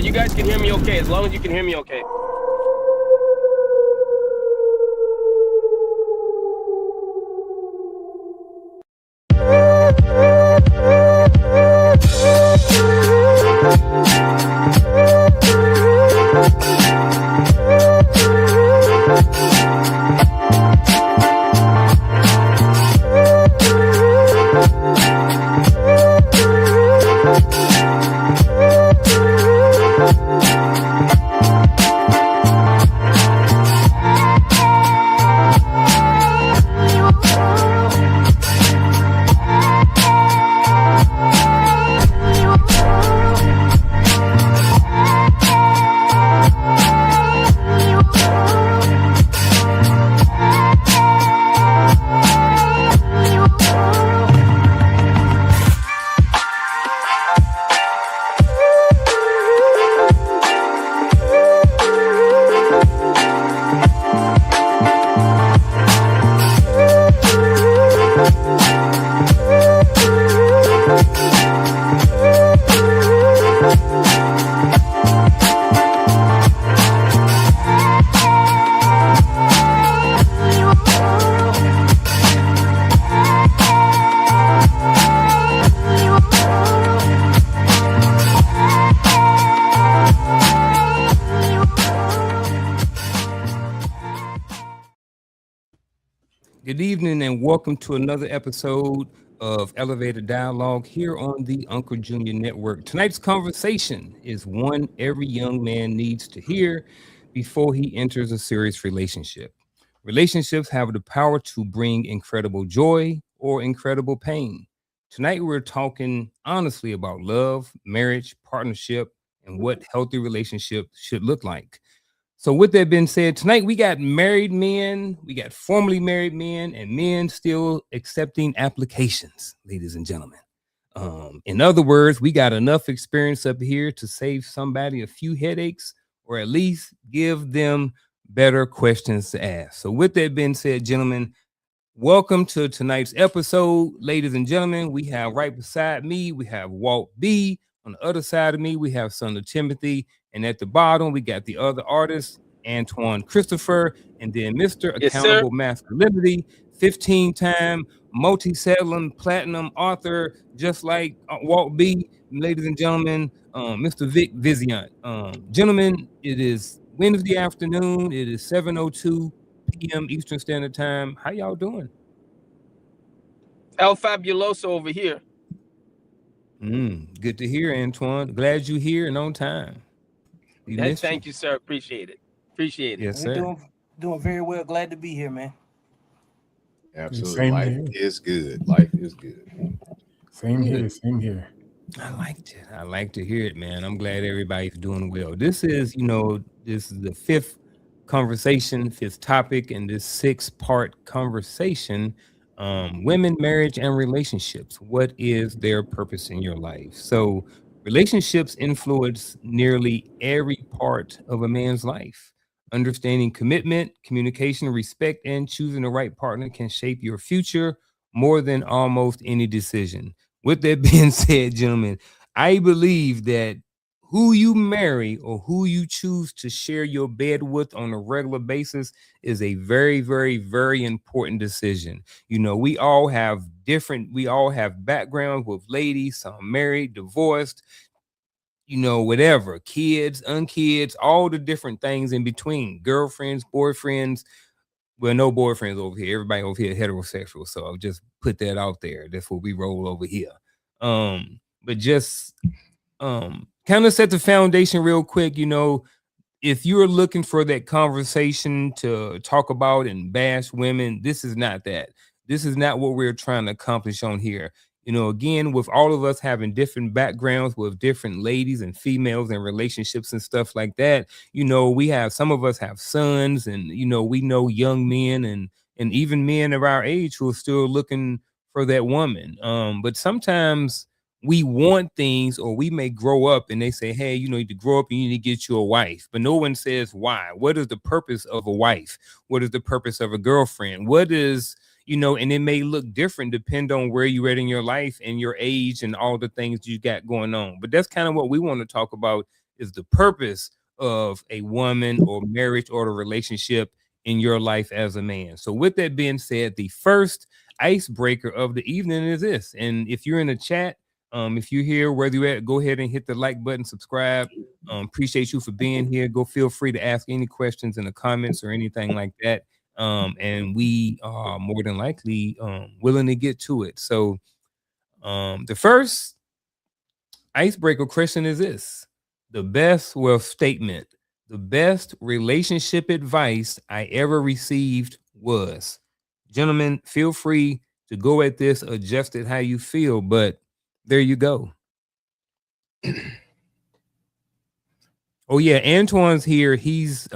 But you guys can hear me okay, as long as you can hear me okay. Good evening and welcome to another episode of Elevated Dialogue here on the Uncle Junior Network. Tonight's conversation is one every young man needs to hear before he enters a serious relationship. Relationships have the power to bring incredible joy or incredible pain. Tonight we're talking honestly about love, marriage, partnership, and what healthy relationships should look like. So with that being said, tonight we got married men, we got formerly married men, and men still accepting applications, ladies and gentlemen. In other words, we got enough experience up here to save somebody a few headaches or at least give them better questions to ask. So with that being said, gentlemen, welcome to tonight's episode. Ladies and gentlemen, we have right beside me, we have Walt B. On the other side of me, we have son of Timothy. And at the bottom, we got the other artist, Antoine Christopher, and then Mr. Yes, Accountable sir. Masculinity, 15-time multi-selling platinum author, just like Walt B. Ladies and gentlemen, Mr. Vic Viziant. Gentlemen, it is Wednesday afternoon. It is 7:02 p.m. Eastern Standard Time. How y'all doing? El Fabuloso over here. Good to hear, Antoine. Glad you're here and on time. Thank you, sir. Appreciate it. Yes, sir. We're doing very well. Glad to be here, man. Absolutely. Same Life here. is good. Life is good. Same here. I liked it. I like to hear it, man. I'm glad everybody's doing well. This is the fifth conversation, fifth topic in this 6-part conversation. Women, marriage, and relationships. What is their purpose in your life? So relationships influence nearly every part of a man's life. Understanding commitment, communication, respect, and choosing the right partner can shape your future more than almost any decision. With that being said, gentlemen, I believe that who you marry or who you choose to share your bed with on a regular basis is a very, very, very important decision. You know, we all have backgrounds with ladies, some married, divorced, whatever, kids, unkids, all the different things in between, girlfriends, boyfriends. Well, no boyfriends over here. Everybody over here heterosexual. So I'll just put that out there. That's what we roll over here. But just kind of set the foundation real quick. If you're looking for that conversation to talk about and bash women, this is not that. This is not what we're trying to accomplish on here. Again, with all of us having different backgrounds with different ladies and females and relationships and stuff like that, some of us have sons and, we know young men and even men of our age who are still looking for that woman. But sometimes we want things, or we may grow up and they say, hey, you need to grow up and you need to get you a wife. But no one says why. What is the purpose of a wife? What is the purpose of a girlfriend? What is, and it may look different depending on where you're at in your life and your age and all the things you got going on. But that's kind of what we want to talk about, is the purpose of a woman or marriage or the relationship in your life as a man. So with that being said, the first icebreaker of the evening is this. And if you're in the chat, if you're here, whether you're at, go ahead and hit the like button, subscribe. Appreciate you for being here. Go feel free to ask any questions in the comments or anything like that. And we are more than likely willing to get to it. So the first icebreaker question is this: the best statement, the best relationship advice I ever received was. Gentlemen, feel free to go at this, adjust it how you feel, but there you go. Oh yeah, Antoine's here. He's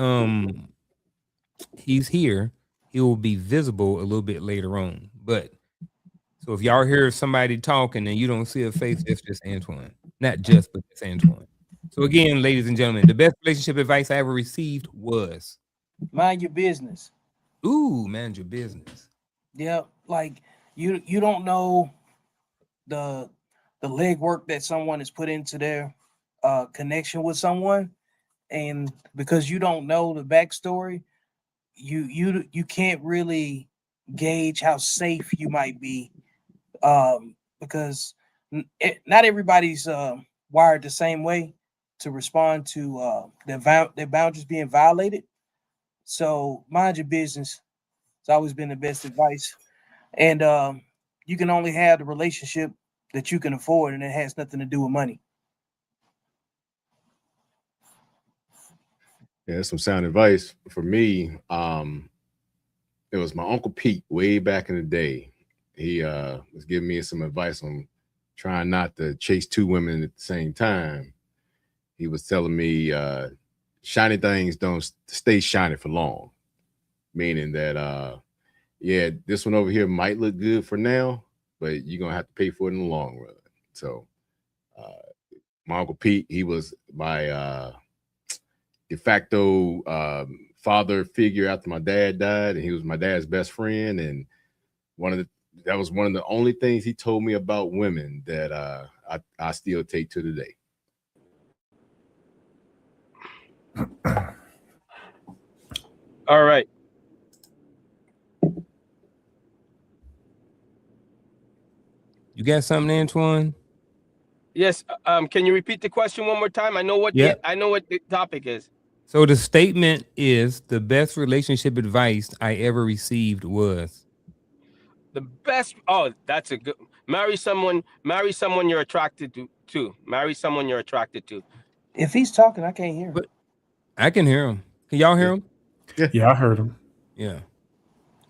here. He will be visible a little bit later on. But so if y'all hear somebody talking and you don't see a face, it's just Antoine. Not just, but it's Antoine. So again, ladies and gentlemen, the best relationship advice I ever received was Mind your business. ooh, mind your business. Yeah, like you don't know the legwork that someone has put into their connection with someone, and because you don't know the backstory, you can't really gauge how safe you might be, because not everybody's wired the same way to respond to their boundaries being violated. So mind your business. It's always been the best advice, and you can only have the relationship that you can afford, and it has nothing to do with money. Yeah, that's some sound advice for me. It was my Uncle Pete way back in the day. He was giving me some advice on trying not to chase two women at the same time. He was telling me shiny things don't stay shiny for long, meaning that yeah, this one over here might look good for now, but you're gonna have to pay for it in the long run. So my Uncle Pete, he was my de facto father figure after my dad died, and he was my dad's best friend. And that was one of the only things he told me about women that I still take to today. All right. You got something, Antoine? Yes. Can you repeat the question one more time? I know what the topic is. So the statement is the best relationship advice I ever received was The best. Oh, that's a good. Marry someone you're attracted to. Marry someone you're attracted to. If he's talking, I can't hear him. But I can hear him. Can y'all hear him? Yeah, I heard him. Yeah.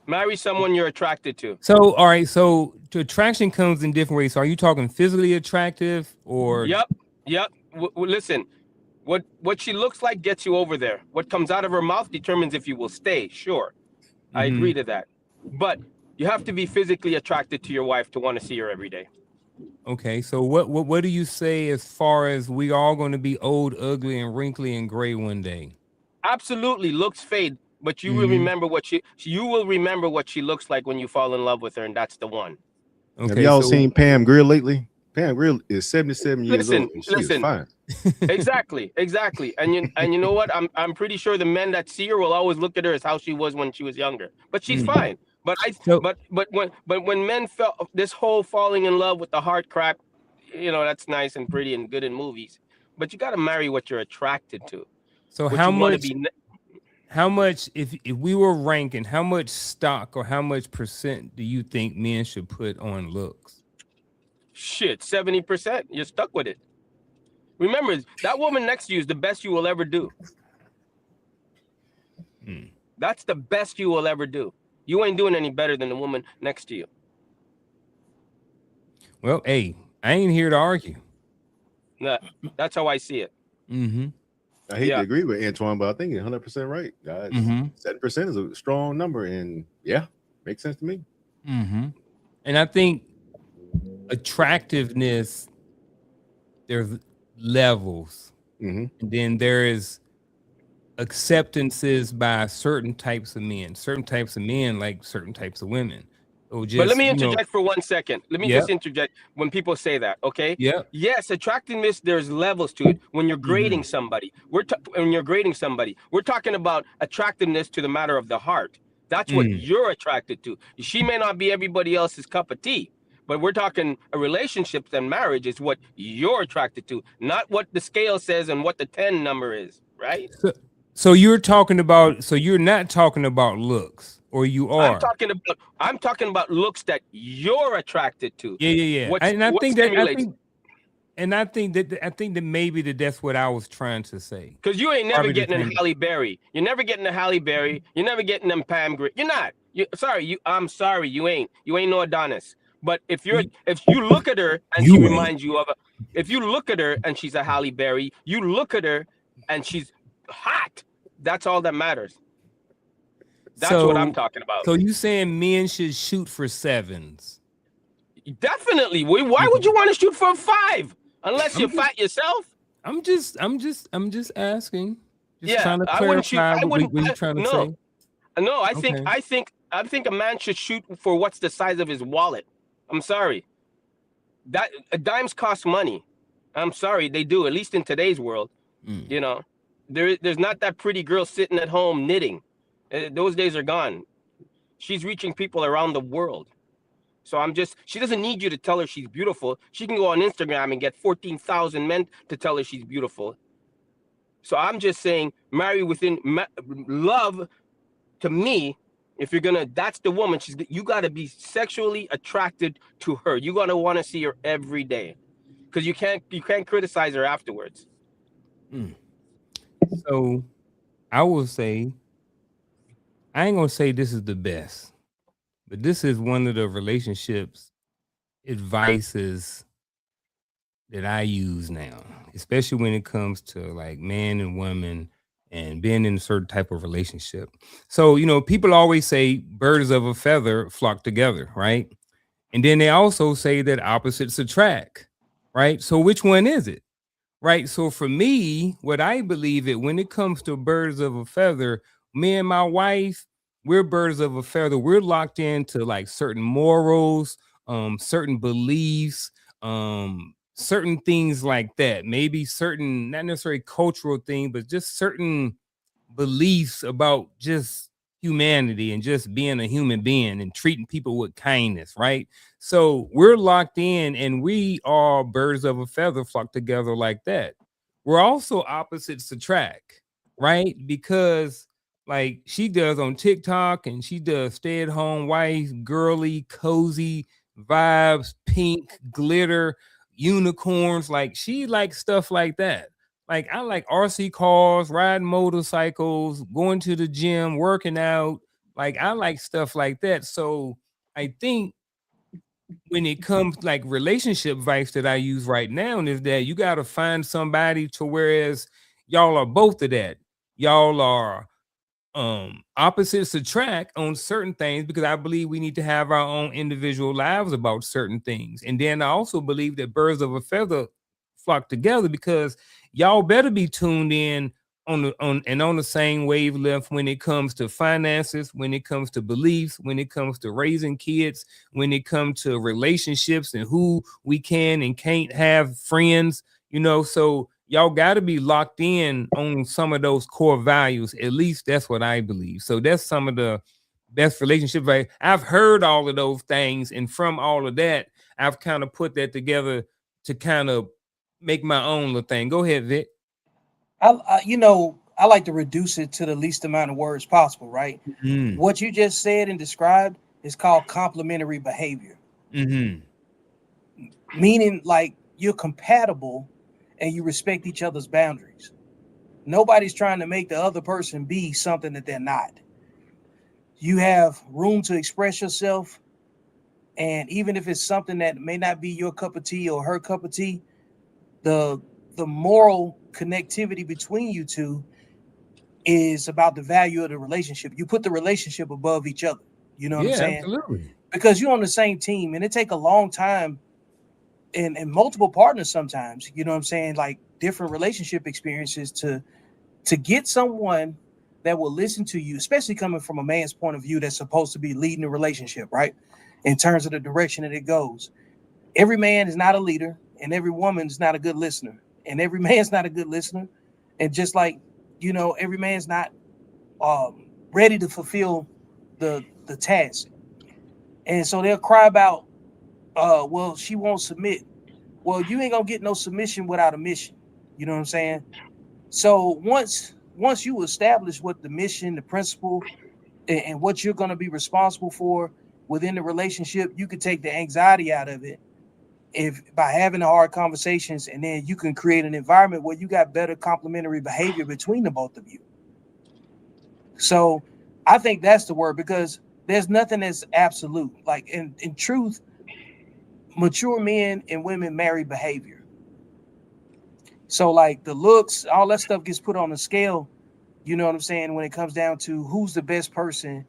Marry someone you're attracted to. So, all right. So, the attraction comes in different ways. So, are you talking physically attractive or? Yep. Listen, what she looks like gets you over there. What comes out of her mouth determines if you will stay. Sure, I agree to that. But you have to be physically attracted to your wife to want to see her every day. Okay. So, what do you say as far as we all going to be old, ugly, and wrinkly and gray one day? Absolutely, looks fade. But you will remember what she looks like when you fall in love with her, and that's the one. Okay, have y'all seen Pam Grier lately? Pam Grier is 77 years old. And she is fine. Exactly. And you know what? I'm pretty sure the men that see her will always look at her as how she was when she was younger. But she's fine. But when men felt this whole falling in love with the heart crap, that's nice and pretty and good in movies. But you got to marry what you're attracted to. So how much, if we were ranking, how much stock or how much percent do you think men should put on looks? Shit, 70%. You're stuck with it. Remember, that woman next to you is the best you will ever do. That's the best you will ever do. You ain't doing any better than the woman next to you. Well, hey, I ain't here to argue. Nah, that's how I see it. I hate to agree with Antoine, but I think you're 100% right, guys. 7% is a strong number, and yeah, makes sense to me. And I think attractiveness, there's levels, and then there is acceptances by certain types of men like certain types of women. So just, But let me you know, interject for 1 second. Let me yeah, just interject when people say that, okay? yeah. Yes, attractiveness, there's levels to it. When you're grading Mhm. somebody, we're talking about attractiveness to the matter of the heart. That's what Mm. you're attracted to. She may not be everybody else's cup of tea, but we're talking a relationship and marriage is what you're attracted to, not what the scale says and what the 10 number is, right? So you're talking about, so you're not talking about looks, or you I'm are? talking about looks that you're attracted to. Yeah, yeah, yeah. What And I what think that stimulates? I think that maybe that's what I was trying to say. Because you ain't never Probably the getting in same. Halle Berry. You're never getting a Halle Berry. You're never getting them Pam Grier. You're not. I'm sorry. You ain't. You ain't no Adonis. But if you look at her and she You ain't. reminds you of a, if you look at her and she's a Halle Berry, you look at her and she's hot. That's all that matters. That's what I'm talking about. So you saying men should shoot for 7s? Definitely. Why would you want to shoot for a 5 unless you're fat yourself? I'm just asking. Just Yeah, trying to I wouldn't shoot. clarify I wouldn't. what you're trying to No. say. No, Okay. I think a man should shoot for what's the size of his wallet. I'm sorry. That dimes cost money. I'm sorry, they do, at least in today's world. Mm. You know, there's not that pretty girl sitting at home knitting. Those days are gone. She's reaching people around the world. So she doesn't need you to tell her she's beautiful. She can go on Instagram and get 14,000 men to tell her she's beautiful. So I'm just saying, marry within love. To me, if you're gonna, that's the woman. You got to be sexually attracted to her. You got to want to see her every day, because you can't criticize her afterwards. Mm. So I will say, I ain't gonna say this is the best, but this is one of the relationships advices that I use now, especially when it comes to like man and woman and being in a certain type of relationship. So, you know, people always say birds of a feather flock together, right? And then they also say that opposites attract, right? So which one is it? Right. So for me, what I believe it when it comes to birds of a feather, me and my wife, we're birds of a feather. We're locked into like certain morals, certain beliefs, certain things like that. Maybe certain, not necessarily cultural thing, but just certain beliefs about just humanity and just being a human being and treating people with kindness, right? So we're locked in and we are birds of a feather flock together like that. We're also opposites attract, right? Because like she does on TikTok and she does stay-at-home wife, girly, cozy vibes, pink, glitter, unicorns. Like she likes stuff like that. Like I like RC cars, riding motorcycles, going to the gym, working out. Like I like stuff like that. So I think when it comes like relationship advice that I use right now is that you got to find somebody to whereas y'all are both of that. Y'all are opposites attract on certain things because I believe we need to have our own individual lives about certain things. And then I also believe that birds of a feather flock together because y'all better be tuned in on the same wavelength when it comes to finances, when it comes to beliefs, when it comes to raising kids, when it comes to relationships and who we can and can't have friends, you know. So y'all got to be locked in on some of those core values. At least that's what I believe. So that's some of the best relationships. I've heard all of those things, and from all of that, I've kind of put that together to kind of make my own little thing. Go ahead, Vic. I like to reduce it to the least amount of words possible, right? Mm-hmm. What you just said and described is called complementary behavior. Mm-hmm. Meaning like you're compatible and you respect each other's boundaries. Nobody's trying to make the other person be something that they're not. You have room to express yourself. And even if it's something that may not be your cup of tea or her cup of tea, the moral connectivity between you two is about the value of the relationship. You put the relationship above each other. You know what I'm saying? Absolutely. Because you're on the same team and it take a long time and multiple partners sometimes, you know what I'm saying? Like different relationship experiences to get someone that will listen to you, especially coming from a man's point of view that's supposed to be leading the relationship, right? in terms of the direction that it goes. Every man is not a leader, and every woman is not a good listener, and every man's not a good listener. And just like, every man's not ready to fulfill the task. And so they'll cry about, well, she won't submit. Well, you ain't gonna get no submission without a mission. You know what I'm saying? So once you establish what the mission, the principle, and what you're gonna be responsible for within the relationship, you can take the anxiety out of it by having the hard conversations, and then you can create an environment where you got better complementary behavior between the both of you. So I think that's the word, because there's nothing that's absolute. Like in truth, mature men and women marry behavior. So like the looks, all that stuff gets put on the scale, you know what I'm saying, when it comes down to who's the best person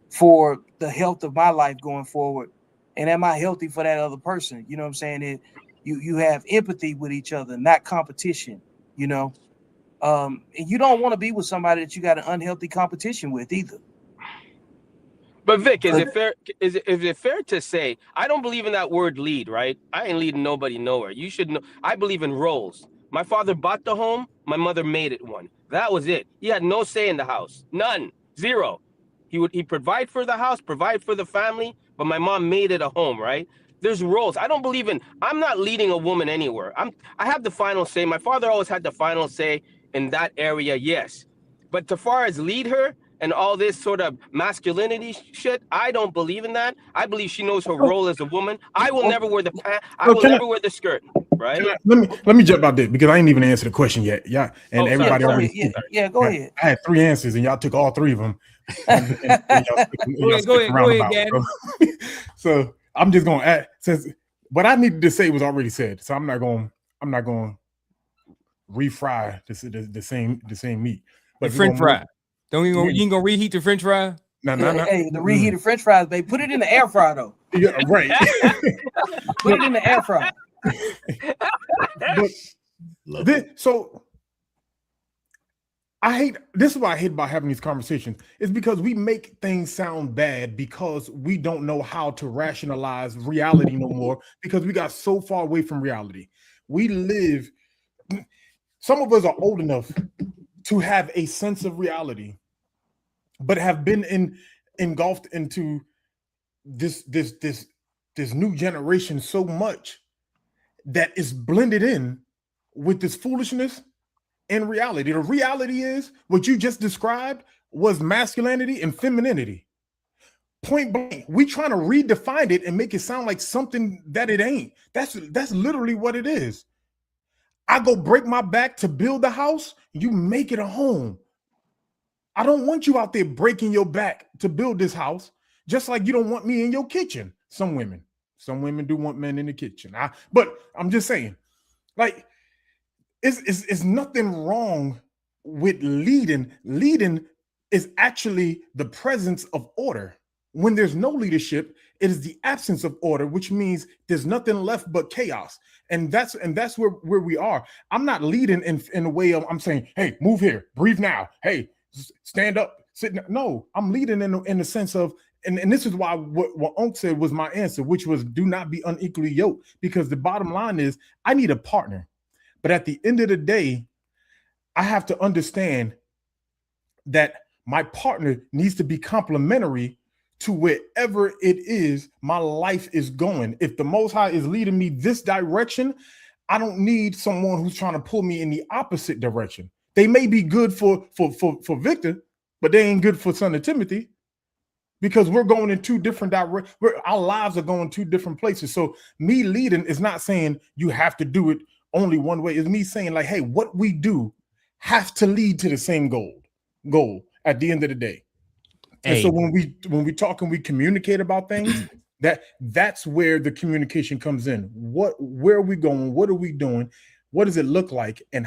for the health of my life going forward. And am I healthy for that other person? You know what I'm saying? You have empathy with each other, not competition, and you don't want to be with somebody that you got an unhealthy competition with either. But Vic, is it fair to say, I don't believe in that word lead, right? I ain't leading nobody nowhere. You should know. I believe in roles. My father bought the home. My mother made it one. That was it. He had no say in the house. None. Zero. He provide for the house, provide for the family, but my mom made it a home, right? There's roles. I'm not leading a woman anywhere. I have the final say. My father always had the final say in that area, yes. But as far as lead her and all this sort of masculinity shit, I don't believe in that. I believe she knows her role as a woman. I will never wear the pants. I will never wear the skirt, right? Let me jump out there, because I ain't even answered the question yet. Yeah, and everybody already. Go ahead. I had 3 answers, and y'all took all 3 of them. Go ahead, Gary. So I'm just gonna add, since what I needed to say was already said, so I'm not going to refry the same meat. But the French fry. You ain't gonna reheat the French fry? No. Hey, the reheated French fries, baby. Put it in the air fryer though. Yeah, right. Put it in the air fryer. So this is why I hate about having these conversations, is because we make things sound bad because we don't know how to rationalize reality no more, because we got so far away from reality. Some of us are old enough to have a sense of reality, but have been engulfed into this new generation so much that is blended in with this foolishness and reality. The reality is what you just described was masculinity and femininity. Point blank. We trying to redefine it and make it sound like something that it ain't. That's literally what it is. I go break my back to build a house, you make it a home. I don't want you out there breaking your back to build this house, just like you don't want me in your kitchen. Some women do want men in the kitchen. But I'm just saying, like, it's nothing wrong with leading. Leading is actually the presence of order. When there's no leadership, it is the absence of order, which means there's nothing left but chaos. And that's where we are. I'm not leading in a way of, I'm saying, hey, move here, breathe now. Hey, stand up, sit. No, I'm leading in the sense of, and this is why what Unc said was my answer, which was do not be unequally yoked, because the bottom line is I need a partner. But at the end of the day, I have to understand that my partner needs to be complementary to wherever it is my life is going. If the Most High is leading me this direction, I don't need someone who's trying to pull me in the opposite direction. They may be good for Victor, but they ain't good for son of Timothy, because we're going in 2 different directions. Our lives are going 2 different places. So me leading is not saying you have to do it only one way. It's me saying, like, hey, what we do has to lead to the same goal at the end of the day. Hey. And so when we talk and we communicate about things, that's where the communication comes in. Where are we going? What are we doing? What does it look like? And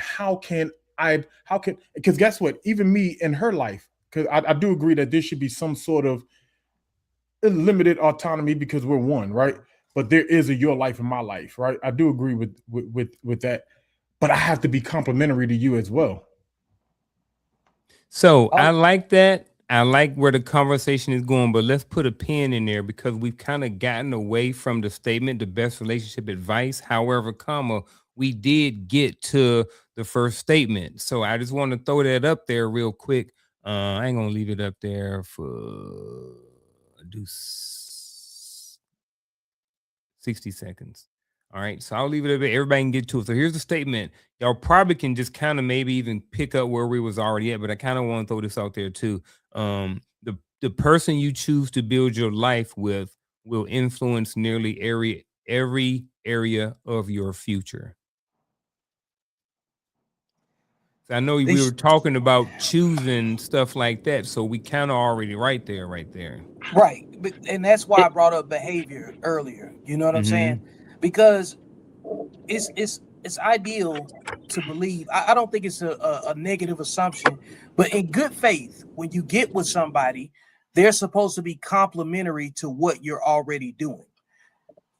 because guess what? Even me in her life, because I do agree that there should be some sort of limited autonomy because we're one, right? But there is a your life and my life, right? I do agree with that. But I have to be complimentary to you as well. So I like that. I like where the conversation is going, but let's put a pin in there because we've kind of gotten away from the statement, the best relationship advice. However, we did get to the first statement. So I just want to throw that up there real quick. I ain't gonna leave it up there for 60 seconds. All right, so I'll leave it up there. Everybody can get to it. So here's the statement. Y'all probably can just kind of maybe even pick up where we was already at, but I kind of want to throw this out there too. The person you choose to build your life with will influence nearly every area of your future. So I know we were talking about choosing stuff like that, so we kind of already right there. Right, and that's why I brought up behavior earlier. You know what I'm saying? Because it's ideal to believe. I don't think it's a negative assumption, but in good faith, when you get with somebody, they're supposed to be complementary to what you're already doing.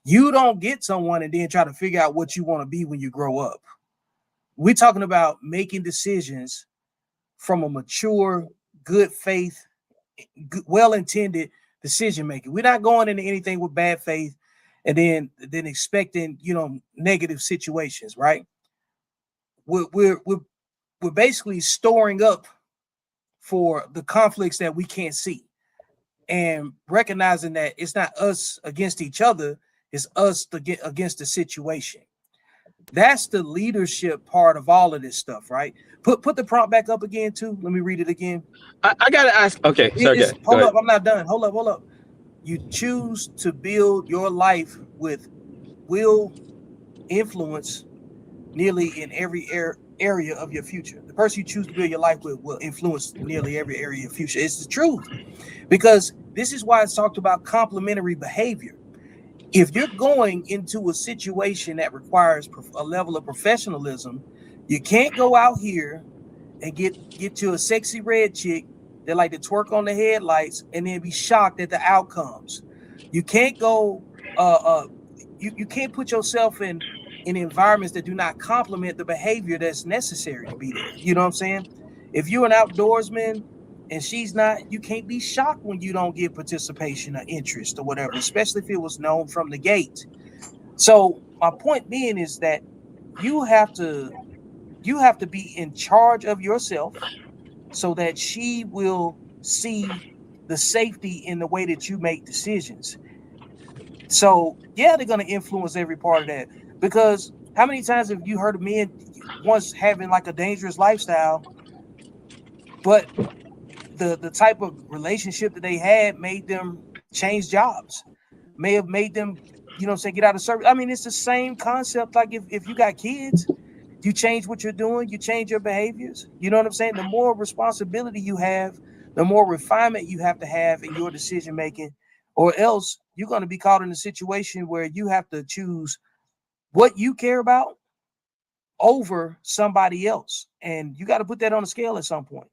You don't get someone and then try to figure out what you want to be when you grow up. We're talking about making decisions from a mature, good faith, well-intended decision making. We're not going into anything with bad faith and then expecting, negative situations, right? We're basically storing up for the conflicts that we can't see and recognizing that it's not us against each other, it's us against the situation. That's the leadership part of all of this stuff, right? Put the prompt back up again too. Let me read it again. I gotta ask. Okay, sorry. Hold up, I'm not done. Hold up. You choose to build your life with will influence nearly in every area of your future. The person you choose to build your life with will influence nearly every area of your future. It's the truth, because this is why it's talked about complementary behavior. If you're going into a situation that requires a level of professionalism, you can't go out here and get you a sexy red chick that like to twerk on the headlights and then be shocked at the outcomes. You can't go, you can't put yourself in environments that do not complement the behavior that's necessary to be there. You know what I'm saying? If you're an outdoorsman and she's not, you can't be shocked when you don't get participation or interest or whatever, especially if it was known from the gate. So my point being is that you have to be in charge of yourself so that she will see the safety in the way that you make decisions. So yeah, they're going to influence every part of that, because how many times have you heard of men once having like a dangerous lifestyle, but the type of relationship that they had made them change jobs, may have made them, get out of service. I mean, it's the same concept. Like if you got kids, you change what you're doing, you change your behaviors. You know what I'm saying? The more responsibility you have, the more refinement you have to have in your decision making, or else you're going to be caught in a situation where you have to choose what you care about over somebody else. And you got to put that on a scale at some point.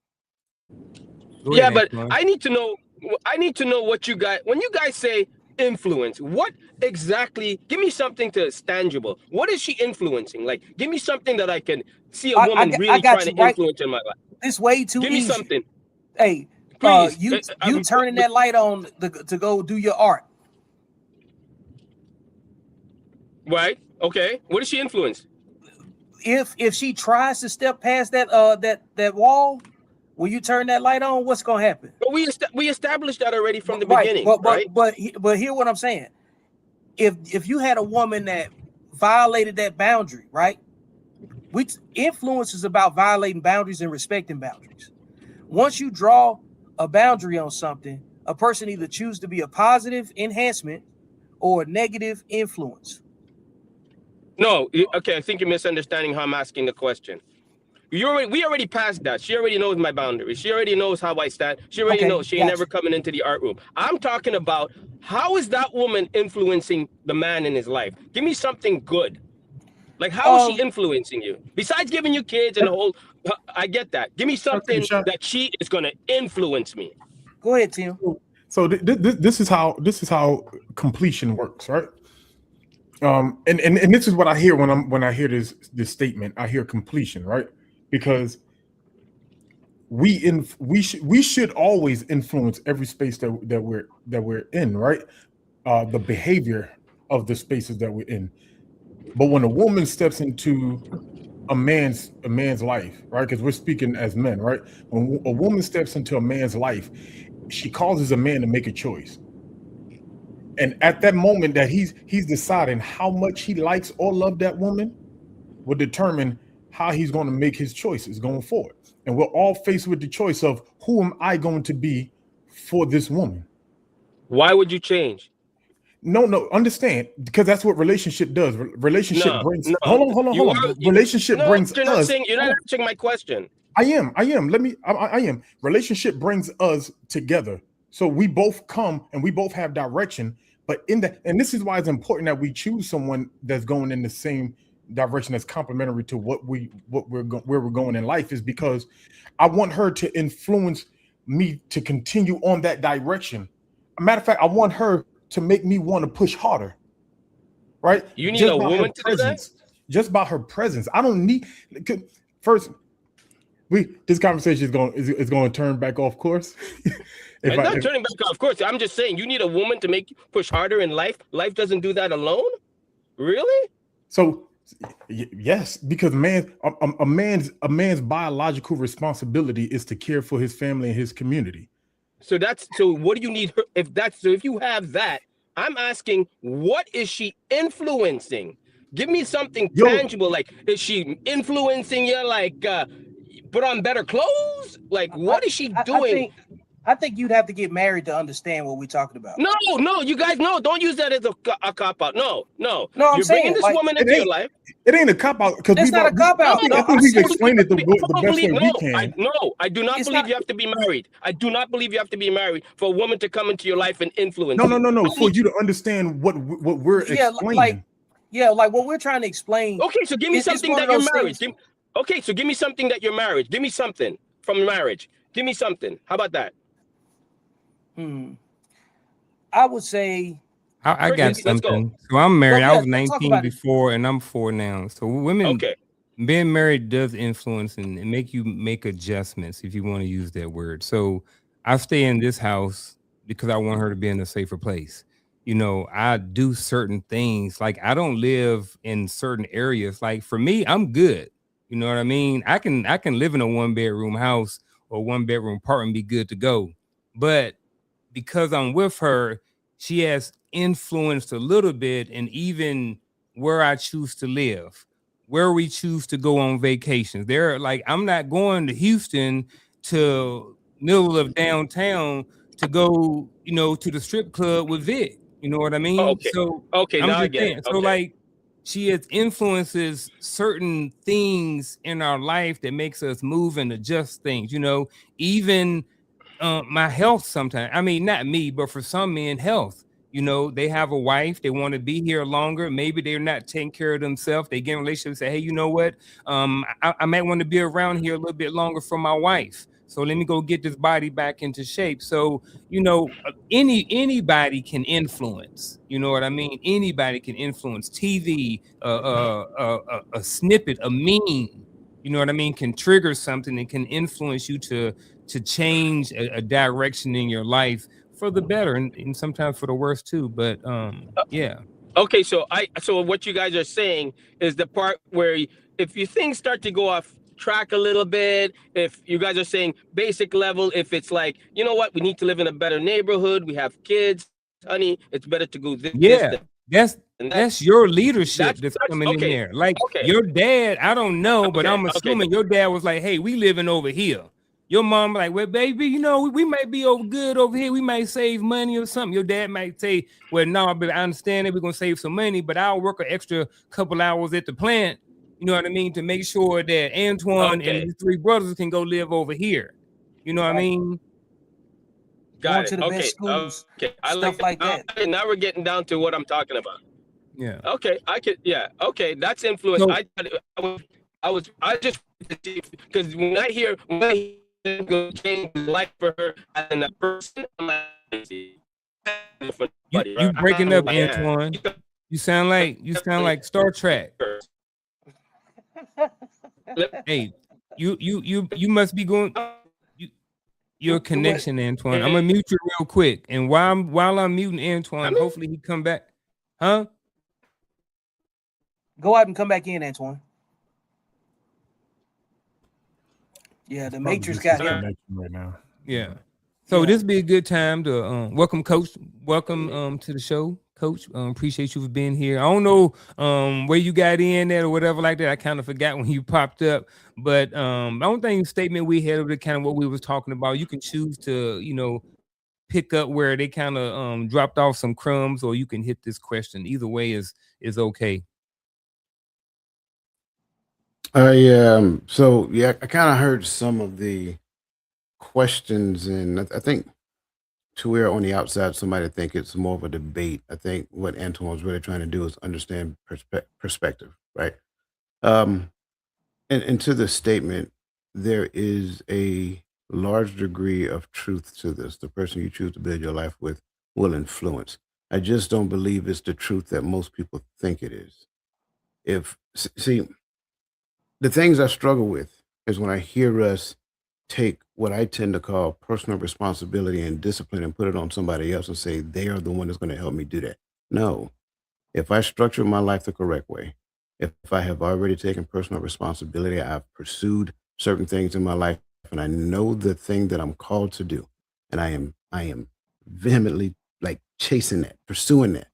Yeah, but I need to know what you guys, when you guys say influence, what exactly, give me something that's tangible. What is she influencing? Like, give me something that I can see a woman really trying to influence in my life. It's way too easy. Give me something. Hey, please, you turning that light on to go do your art. Right. Okay. What does she influence? If she tries to step past that wall, when you turn that light on, what's gonna happen? But we established that already from the beginning, right? But hear what I'm saying. If you had a woman that violated that boundary, right? Influence is about violating boundaries and respecting boundaries. Once you draw a boundary on something, a person either chooses to be a positive enhancement or a negative influence. No, okay, I think you're misunderstanding how I'm asking the question. We already passed that. She already knows my boundaries. She already knows how I stand. She already knows she ain't never coming into the art room. I'm talking about, how is that woman influencing the man in his life? Give me something good. Like, how is she influencing you? Besides giving you kids and the whole, I get that. Give me something that she is going to influence me. Go ahead, Tim. So this is how completion works, right? And this is what I hear when I hear when I when I hear this statement. I hear completion, right? Because we should always influence every space that we're in, right? The behavior of the spaces that we're in. But when a woman steps into a man's life, right? Because we're speaking as men, right? When a woman steps into a man's life, she causes a man to make a choice. And at that moment that he's deciding how much he likes or love that woman will determine how he's going to make his choices going forward. And we're all faced with the choice of who am I going to be for this woman? Why would you change? No, understand, because that's what relationship does. Relationship brings. No. Hold on. Relationship brings you're not us. You're not answering my question. I am. I am. Relationship brings us together. So we both come and we both have direction. But and this is why it's important that we choose someone that's going in the same direction that's complementary to where we're going in life, is because I want her to influence me to continue on that direction. A matter of fact, I want her to make me want to push harder. Right? You need a woman to do that? Just by her presence. I don't need first. This conversation is going to turn back off course. It's not turning back off course. I'm just saying you need a woman to make you push harder in life. Life doesn't do that alone. Really? So yes, because a man's biological responsibility is to care for his family and his community. So what do you need her if you have that? I'm asking, what is she influencing? Give me something tangible. Like, is she influencing you? Like, put on better clothes? Like, what is she doing? I think you'd have to get married to understand what we're talking about. No, you guys, no, don't use that as a cop out. No. I'm You're saying, bringing this woman into your life. It ain't a cop out because it's not a cop out. I think we've explained it the best way we can. I do not believe you have to be married. I do not believe you have to be married for a woman to come into your life and influence. No. For you to understand what we're explaining. Like what we're trying to explain. Okay, so give me something that you're married. Okay, so give me something that you're married. Give me something from marriage. Give me something. How about that? I would say I got something. So I'm married. I was 19 before, and I'm 4 now. So women, being married does influence and make you make adjustments, if you want to use that word. So I stay in this house because I want her to be in a safer place. You know, I do certain things. Like, I don't live in certain areas. Like, for me, I'm good. You know what I mean? I can live in a 1-bedroom house or 1-bedroom apartment and be good to go. But because I'm with her, she has influenced a little bit, and even where I choose to live, where we choose to go on vacations. I'm not going to Houston to middle of downtown to go, to the strip club with Vic. You know what I mean? Okay. So now I get it. So she has influences certain things in our life that makes us move and adjust things. Even my health sometimes. I mean, not me, but for some men, health. They have a wife, they want to be here longer. Maybe they're not taking care of themselves. They get in a relationship and say, hey, you know what? I might want to be around here a little bit longer for my wife. So let me go get this body back into shape. So, anybody can influence. You know what I mean? Anybody can influence. TV, a snippet, a meme, you know what I mean, can trigger something and can influence you to change a direction in your life for the better and sometimes for the worse too. But yeah. Okay, so what you guys are saying is the part where if your things start to go off track a little bit, if you guys are saying basic level, if it's like, you know what, we need to live in a better neighborhood, we have kids, honey, it's better to go this. That's your leadership that's coming in there. Like your dad, I don't know, but I'm assuming your dad was like, hey, we living over here. Your mom like, well, baby, we might be good over here. We might save money or something. Your dad might say, well, no, but I understand that we're going to save some money, but I'll work an extra couple hours at the plant, you know what I mean, to make sure that Antoine and his 3 brothers can go live over here. You know what I mean? Got it. To the best schools, stuff like that. Okay, now we're getting down to what I'm talking about. Yeah. Okay, okay, that's influence. So, I just, because when I hear go change life for her and a person, you breaking up, Antoine. You sound like Star Trek. Hey, you must be going. your connection, Antoine. I'm gonna mute you real quick. And while I'm muting Antoine, hopefully he come back. Huh? Go out and come back in, Antoine. Yeah, the Matrix got him right now. Yeah. So this be a good time to welcome Coach. Welcome to the show, Coach. Appreciate you for being here. I don't know where you got in there or whatever like that. I kind of forgot when you popped up. But the only thing statement we had was kind of what we was talking about. You can choose to, pick up where they kind of dropped off some crumbs, or you can hit this question. Either way is okay. So yeah, I kind of heard some of the questions, and I think to where on the outside somebody think it's more of a debate. I think what Antoine's really trying to do is understand perspective, right? And to the statement, there is a large degree of truth to this. The person you choose to build your life with will influence. I just don't believe it's the truth that most people think it is. See, the things I struggle with is when I hear us take what I tend to call personal responsibility and discipline and put it on somebody else and say they are the one that's going to help me do that. No. If I structure my life the correct way, if I have already taken personal responsibility, I've pursued certain things in my life, and I know the thing that I'm called to do, and I am vehemently like chasing that, pursuing that.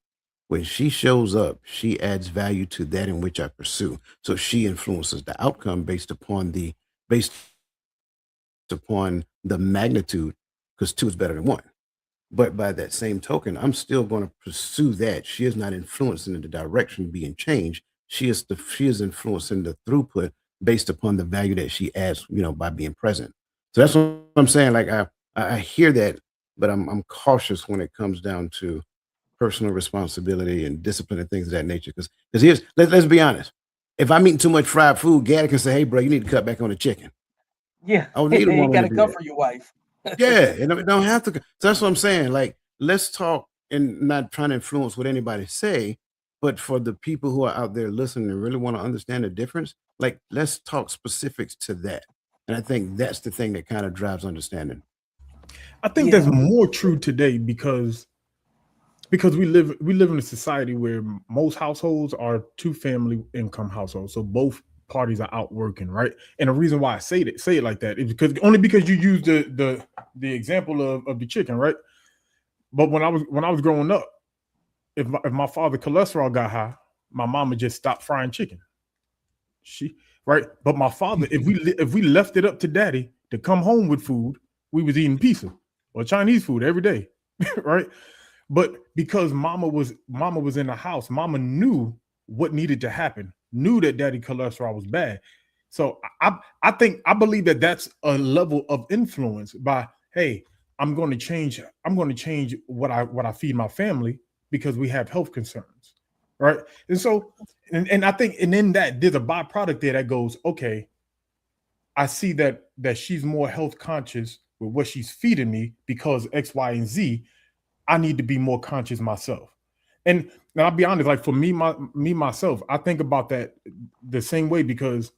When she shows up, she adds value to that in which I pursue. So she influences the outcome based upon the magnitude, because 2 is better than 1. But by that same token, I'm still going to pursue that. She is not influencing in the direction being changed. She is influencing the throughput based upon the value that she adds, by being present. So that's what I'm saying. Like I hear that, but I'm cautious when it comes down to personal responsibility and discipline and things of that nature. Because let's be honest. If I'm eating too much fried food, Gaddy can say, "Hey, bro, you need to cut back on the chicken." Yeah, I would need a you woman got to do comfort that. your wife. Yeah, and it don't have to. So that's what I'm saying. Like, let's talk, and not trying to influence what anybody say, but for the people who are out there listening and really want to understand the difference, like, let's talk specifics to that. And I think that's the thing that kind of drives understanding. I think that's more true today because we live in a society where most households are 2 family income households. So both parties are out working, right? And the reason why I say it like that is because you use the example of the chicken, right? But when I was growing up, if my father cholesterol got high, my mama just stopped frying chicken. Right? But my father, if we left it up to daddy to come home with food, we was eating pizza or Chinese food every day, right? But because mama was in the house, mama knew what needed to happen, knew that daddy cholesterol was bad. So I believe that that's a level of influence by, hey, I'm going to change what I feed my family because we have health concerns, right? And so, and I think, and in that there's a byproduct there that goes, okay, I see that she's more health conscious with what she's feeding me because X, Y, and Z. I need to be more conscious myself. And I'll be honest, like for me myself, I think about that the same way because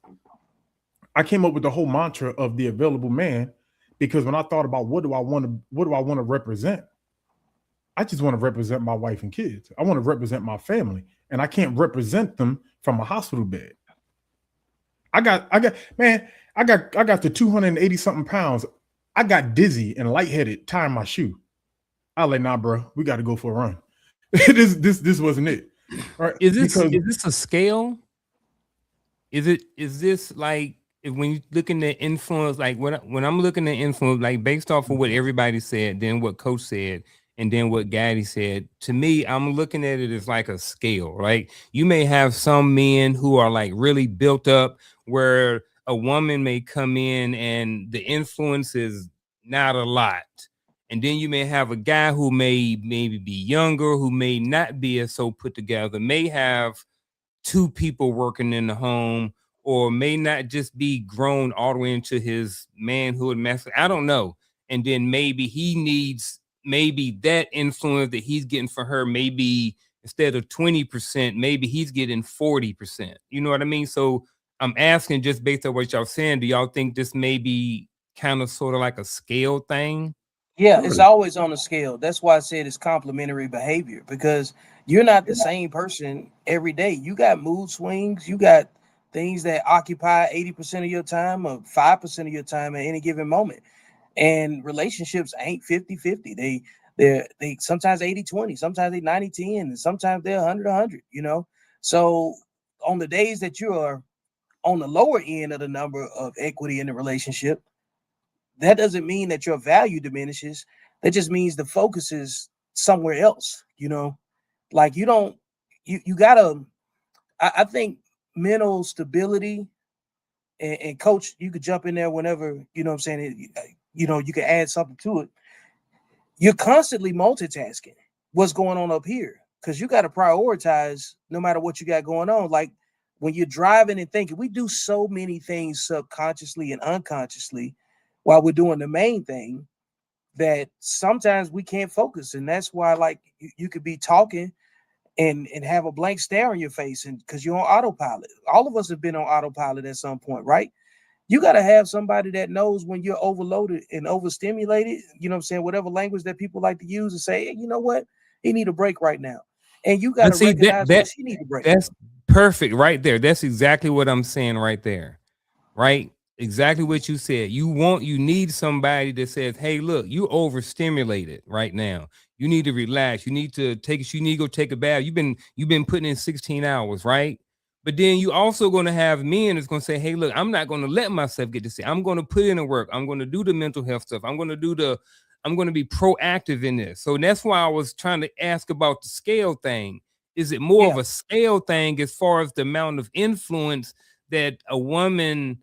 I came up with the whole mantra of the available man, because when I thought about what do I want to represent, I just want to represent my wife and kids. I want to represent my family, and I can't represent them from a hospital bed. I got the 280 something pounds. I got dizzy and lightheaded tying my shoe. I was like, nah, bro, we got to go for a run. This wasn't it. Right? Is this a scale? Is this like, when you looking at influence, like when I'm looking at influence, like based off of what everybody said, then what Coach said, and then what Gaddy said, to me, I'm looking at it as like a scale, right? You may have some men who are like really built up where a woman may come in and the influence is not a lot. And then you may have a guy who may maybe be younger, who may not be as so put together, may have 2 people working in the home, or may not just be grown all the way into his manhood, I don't know. And then maybe he needs that influence that he's getting for her, maybe instead of 20%, maybe he's getting 40%. You know what I mean? So I'm asking, just based on what y'all saying, do y'all think this may be kind of sort of like a scale thing? Yeah, it's always on a scale. That's why I said it's complementary behavior, because you're not the same person every day. You got mood swings, you got things that occupy 80% of your time or 5% of your time at any given moment. And relationships ain't 50-50. They sometimes 80-20, sometimes they 90-10, and sometimes they're 100-100, you know. So on the days that you are on the lower end of the number of equity in the relationship, that doesn't mean that your value diminishes. That just means the focus is somewhere else, you know. Like you gotta, I think mental stability, and coach, you could jump in there whenever, you know what I'm saying, you know, you can add something to it. You're constantly multitasking what's going on up here, because you got to prioritize no matter what you got going on. Like when you're driving and thinking, we do so many things subconsciously and unconsciously while we're doing the main thing, that sometimes we can't focus. And that's why, like, you could be talking and have a blank stare on your face, and because you're on autopilot. All of us have been on autopilot at some point, right? You got to have somebody that knows when you're overloaded and overstimulated, you know what I'm saying, whatever language that people like to use, and say, hey, you know what, he need a break right now. And you got to recognize that she need a break. That's perfect right there. That's exactly what I'm saying right there. Right? Exactly what you said. You need somebody that says, hey, look, you overstimulated right now. You need to relax. You need to go take a bath. You've been putting in 16 hours, right? But then you also going to have men that's going to say, hey, look, I'm not going to let myself get this. I'm going to put in the work. I'm going to do the mental health stuff. I'm going to be proactive in this. So that's why I was trying to ask about the scale thing. Is it more of a scale thing as far as the amount of influence that a woman,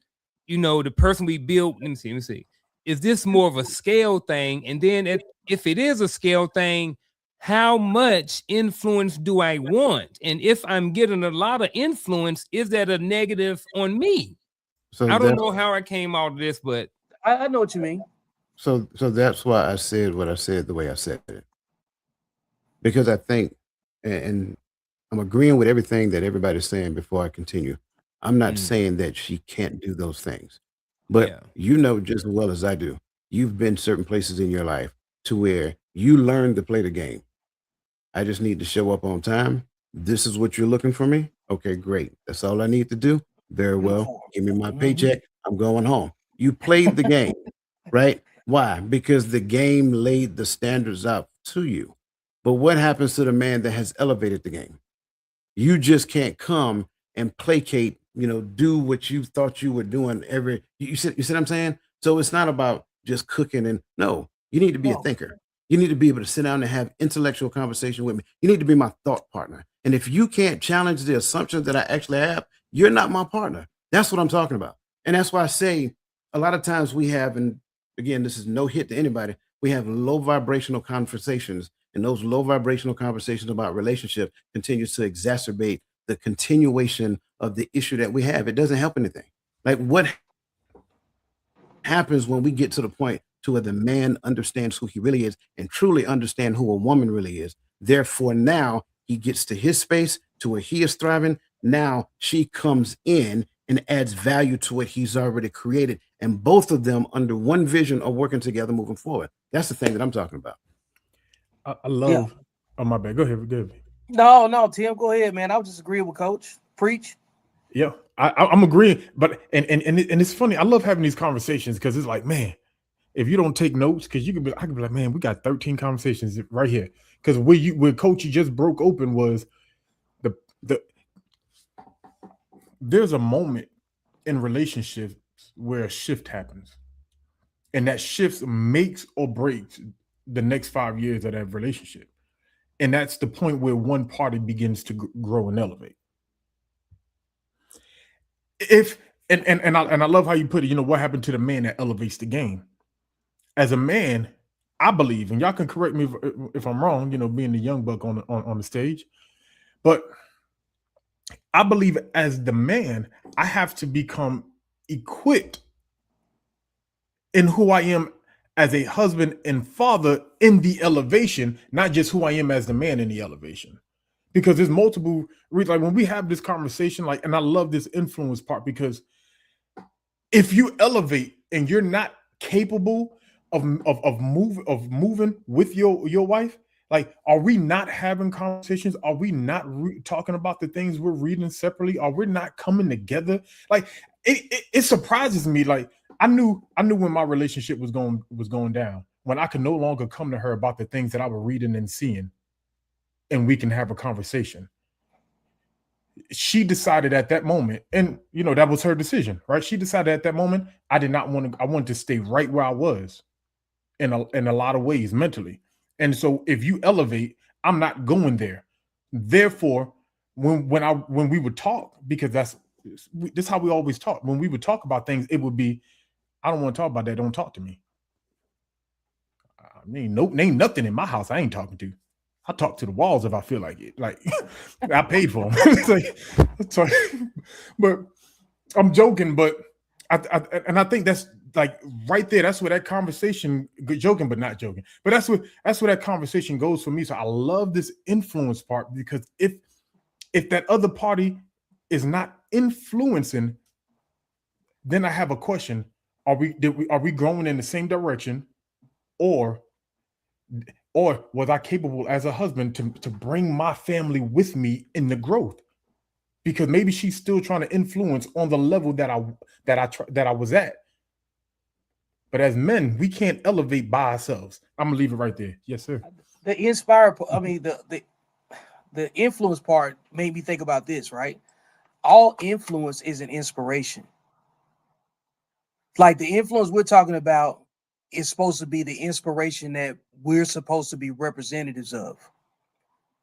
you know, the person we build, let me see. Is this more of a scale thing? And then if it is a scale thing, how much influence do I want? And if I'm getting a lot of influence, is that a negative on me? So I don't know how I came out of this, but I know what you mean. So that's why I said what I said the way I said it. Because I think, and I'm agreeing with everything that everybody's saying before I continue. I'm not saying that she can't do those things, but you know just as well as I do, you've been certain places in your life to where you learned to play the game. I just need to show up on time. This is what you're looking for me. Okay, great. That's all I need to do. Very well. Give me my paycheck. I'm going home. You played the game, right? Why? Because the game laid the standards out to you. But what happens to the man that has elevated the game? You just can't come and placate, you know, do what you thought you were doing you see what I'm saying? So it's not about just cooking and no, you need to be a thinker. You need to be able to sit down and have intellectual conversation with me. You need to be my thought partner. And if you can't challenge the assumptions that I actually have, you're not my partner. That's what I'm talking about. And that's why I say a lot of times we have, and again, this is no hit to anybody, we have low vibrational conversations, and those low vibrational conversations about relationship continues to exacerbate the continuation of the issue that we have. It doesn't help anything. Like what happens when we get to the point to where the man understands who he really is and truly understand who a woman really is. Therefore, now he gets to his space to where he is thriving. Now she comes in and adds value to what he's already created. And both of them under one vision are working together moving forward. That's the thing that I'm talking about. I love, oh, my bad. Go ahead. No, Tim, go ahead, man. I was just agreeing with Coach. Preach. Yeah, I'm agreeing. But and it's funny. I love having these conversations because it's like, man, if you don't take notes, because I can be like, man, we got 13 conversations right here. Because where Coach you just broke open was there's a moment in relationships where a shift happens, and that shift makes or breaks the next 5 years of that relationship. And that's the point where one party begins to grow and elevate. And I love how you put it, you know, what happened to the man that elevates the game? As a man, I believe, and y'all can correct me if I'm wrong, you know, being the young buck on the stage, but I believe as the man, I have to become equipped in who I am as a husband and father in the elevation, not just who I am as the man in the elevation. Because there's multiple reasons. Like when we have this conversation, and I love this influence part, because if you elevate and you're not capable of moving with your wife? Like, are we not having conversations? Are we not talking about the things we're reading separately? Are we not coming together? Like, it surprises me. Like, I knew when my relationship was going down, when I could no longer come to her about the things that I was reading and seeing, and we can have a conversation. She decided at that moment, and that was her decision, right? She decided at that moment, I wanted to stay right where I was in a lot of ways mentally. And so if you elevate, I'm not going there. Therefore, when we would talk, because this is how we always talk. When we would talk about things, it would be, I don't want to talk about that. Don't talk to me. I mean, ain't nothing in my house I ain't talking to. I talk to the walls if I feel like it. Like, I paid for them. But I'm joking. But I think that's like right there. That's where that conversation, joking but not joking. But that's where that conversation goes for me. So I love this influence part, because if that other party is not influencing, then I have a question: are we growing in the same direction, or was I capable as a husband to bring my family with me in the growth? Because maybe she's still trying to influence on the level that I was at. But as men, we can't elevate by ourselves. I'm gonna leave it right there. Yes, sir. The influence part made me think about this, right? All influence is an inspiration. Like, the influence we're talking about is supposed to be the inspiration that we're supposed to be representatives of.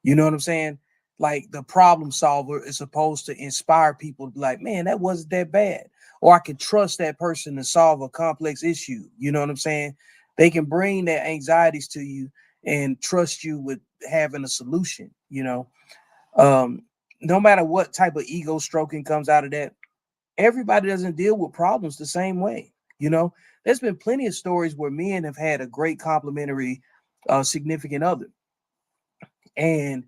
You know what I'm saying? Like, the problem solver is supposed to inspire people to be like, man, that wasn't that bad. Or I can trust that person to solve a complex issue. You know what I'm saying? They can bring their anxieties to you and trust you with having a solution, no matter what type of ego stroking comes out of that. Everybody doesn't deal with problems the same way. There's been plenty of stories where men have had a great complementary significant other and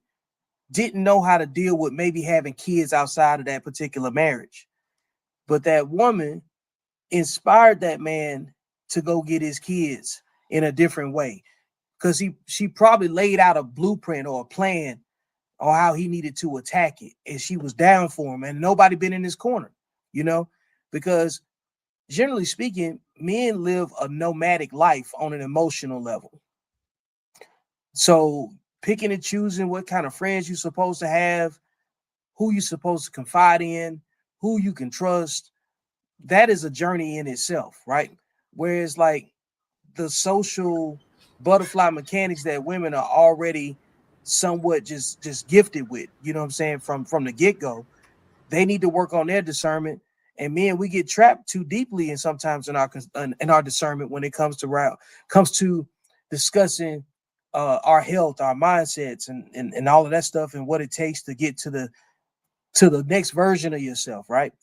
didn't know how to deal with maybe having kids outside of that particular marriage. But that woman inspired that man to go get his kids in a different way, because she probably laid out a blueprint or a plan on how he needed to attack it, and she was down for him, and nobody been in his corner, because generally speaking, men live a nomadic life on an emotional level. So picking and choosing what kind of friends you're supposed to have, who you're supposed to confide in, who you can trust, that is a journey in itself, right? Whereas like the social butterfly mechanics that women are already somewhat just gifted with, you know what I'm saying, from the get-go, they need to work on their discernment. And men, we get trapped too deeply and sometimes in our discernment when it comes to discussing our health, our mindsets, and all of that stuff, and what it takes to get to the next version of yourself, right?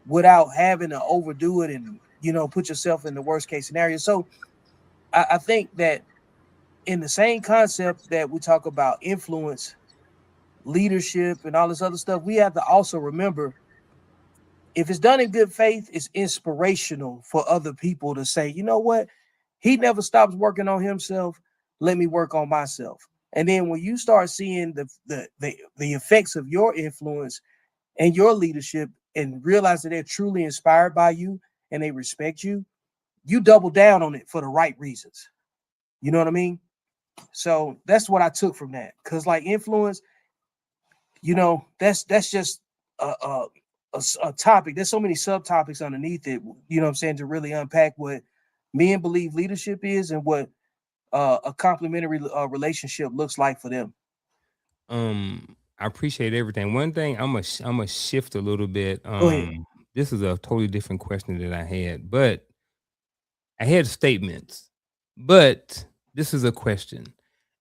Without having to overdo it and put yourself in the worst case scenario. So I think that in the same concept that we talk about influence, leadership, and all this other stuff, we have to also remember, if it's done in good faith, it's inspirational for other people to say, you know what, he never stops working on himself. Let me work on myself. And then when you start seeing the effects of your influence and your leadership and realize that they're truly inspired by you and they respect you, you double down on it for the right reasons. You know what I mean? So that's what I took from that. Because like influence, that's just a topic. There's so many subtopics underneath it, you know what I'm saying, to really unpack what men believe leadership is and what a complementary relationship looks like for them. I appreciate everything. One thing I'm gonna shift a little bit. Go ahead. This is a totally different question that I had, but I had statements, but this is a question.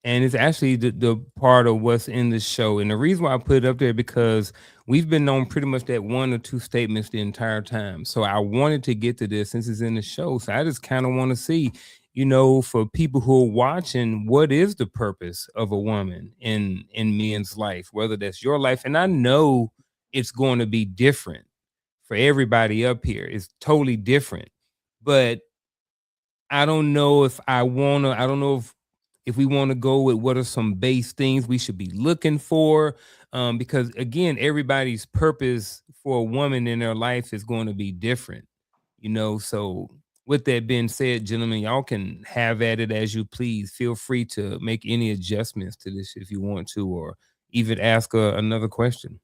And it's actually the part of what's in the show. And the reason why I put it up there, because we've been known pretty much that one or two statements the entire time. So I wanted to get to this since it's in the show. So I just kind of want to see, for people who are watching, what is the purpose of a woman in men's life, whether that's your life. And I know it's going to be different for everybody up here. It's totally different. But I don't know if I don't know if we want to go with what are some base things we should be looking for. Because again, everybody's purpose for a woman in their life is going to be different, So with that being said, gentlemen, y'all can have at it as you please. Feel free to make any adjustments to this if you want to, or even ask another question.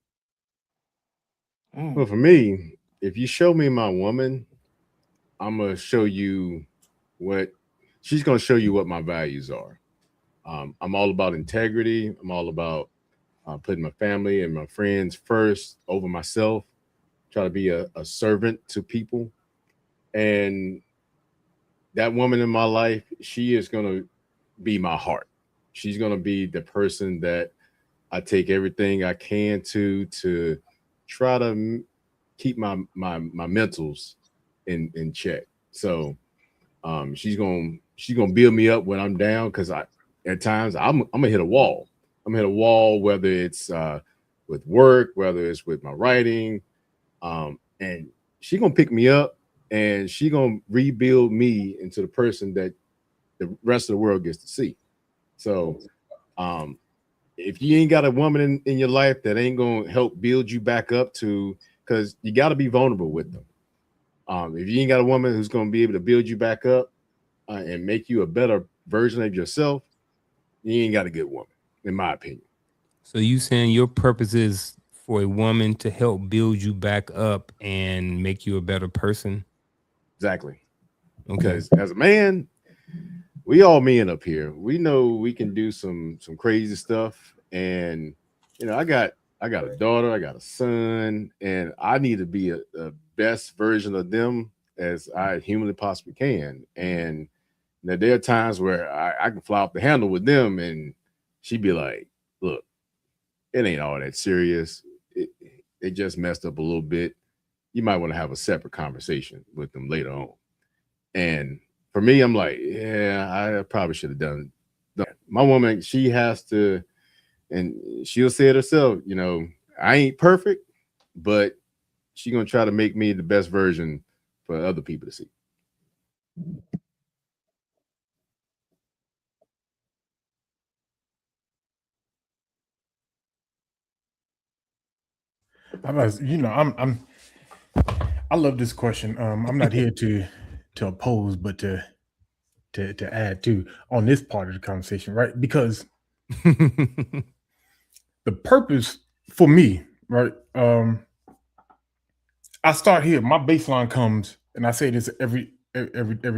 Well, for me, if you show me my woman, I'm gonna show you what she's gonna show you what my values are. I'm all about integrity. I'm all about putting my family and my friends first over myself. Try to be a servant to people, and that woman in my life, she is gonna be my heart. She's gonna be the person that I take everything I can to try to keep my mentals in check. So she's gonna build me up when I'm down, because at times I'm gonna hit a wall. I'm gonna hit a wall, whether it's with work, whether it's with my writing, and she's gonna pick me up and she's gonna rebuild me into the person that the rest of the world gets to see. So if you ain't got a woman in your life that ain't gonna help build you back up, because you got to be vulnerable with them. If you ain't got a woman who's gonna be able to build you back up and make you a better version of yourself, you ain't got a good woman, in my opinion. So you saying your purpose is for a woman to help build you back up and make you a better person? Exactly. Okay. Because as a man, we all men up here, we know we can do some crazy stuff. And I got a daughter, I got a son, and I need to be a best version of them as I humanly possibly can. And there are times where I can fly off the handle with them, and she'd be like, look, it ain't all that serious. It just messed up a little bit. You might want to have a separate conversation with them later on. And for me, I'm like, yeah, I probably should have done that. My woman, she has to, and she'll say it herself, I ain't perfect, but she's going to try to make me the best version for other people to see. I love this question. I'm not here to oppose, but to add to on this part of the conversation, right? Because the purpose for me, right? I start here. My baseline comes, and I say this every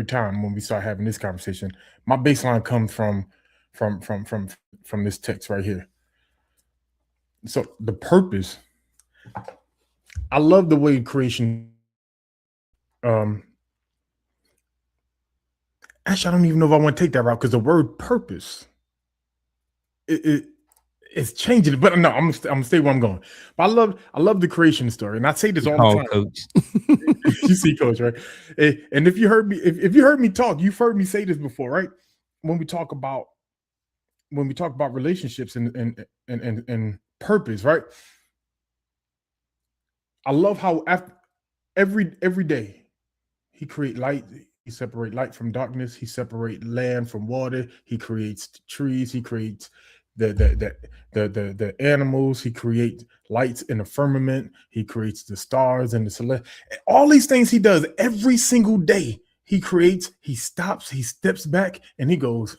time when we start having this conversation. My baseline comes from this text right here. So the purpose, I love the way creation. Actually, I don't even know if I want to take that route, because the word purpose, it's changing it. But no, I'm gonna stay where I'm going. But I love the creation story, and I say this all the time. Coach. You see, Coach, right? And if you heard me, if you heard me talk, you've heard me say this before, right? When we talk about relationships and purpose, right? I love how after every day he create light. He separate light from darkness. He separate land from water. He creates trees. He creates the animals. He creates lights in the firmament. He creates the stars and the celestial. All these things he does every single day. He creates. He stops. He steps back and he goes,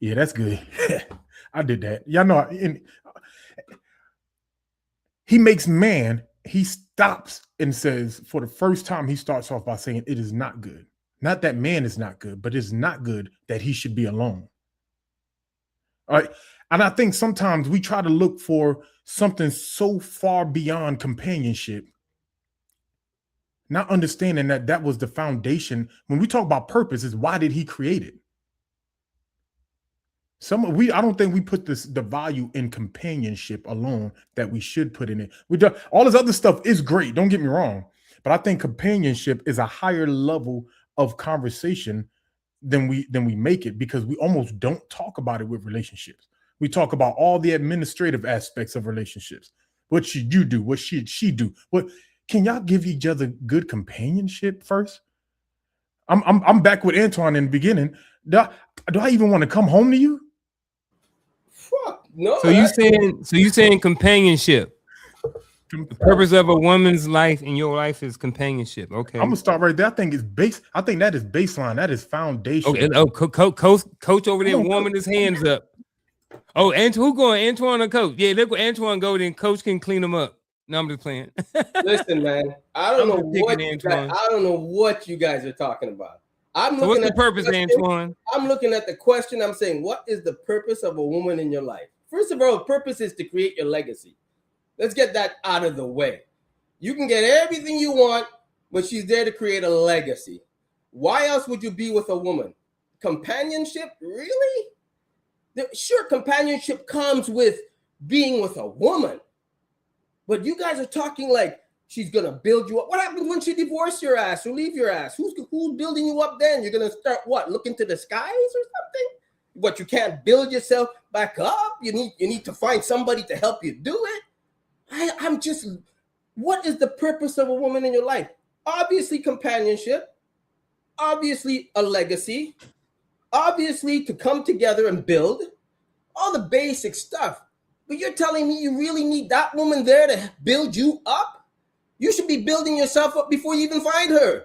"Yeah, that's good. I did that." Y'all know. He makes man. He stops and says, for the first time, he starts off by saying, it is not good. Not that man is not good, but it's not good that he should be alone. All right. And I think sometimes we try to look for something so far beyond companionship, not understanding that was the foundation. When we talk about purpose, is why did he create it? I don't think we put the value in companionship alone that we should put in it. All this other stuff is great. Don't get me wrong, but I think companionship is a higher level of conversation than we make it, because we almost don't talk about it with relationships. We talk about all the administrative aspects of relationships. What should you do? What should she do? Can y'all give each other good companionship first? I'm back with Antoine in the beginning. Do I even want to come home to you? Fuck no. So you saying companionship. The purpose of a woman's life in your life is companionship. Okay. I'm gonna start right there. I think that is baseline. That is foundation. Okay. Oh, coach over there warming his hands up. Oh, who going? Antoine or Coach? Yeah, let Antoine go. Then Coach can clean them up. No, I'm just playing. Listen, man. I don't know what you guys are talking about. So what's the purpose, Antoine? I'm looking at the question. I'm saying, what is the purpose of a woman in your life? First of all, the purpose is to create your legacy. Let's get that out of the way. You can get everything you want, but she's there to create a legacy. Why else would you be with a woman? Companionship? Really? Sure, companionship comes with being with a woman. But you guys are talking like she's going to build you up. What happens when she divorces your ass or leave your ass? Who's building you up then? You're going to start what? Looking to the skies or something? What, you can't build yourself back up? You need to find somebody to help you do it? What is the purpose of a woman in your life? Obviously companionship, obviously a legacy, obviously to come together and build, all the basic stuff. But you're telling me you really need that woman there to build you up? You should be building yourself up before you even find her.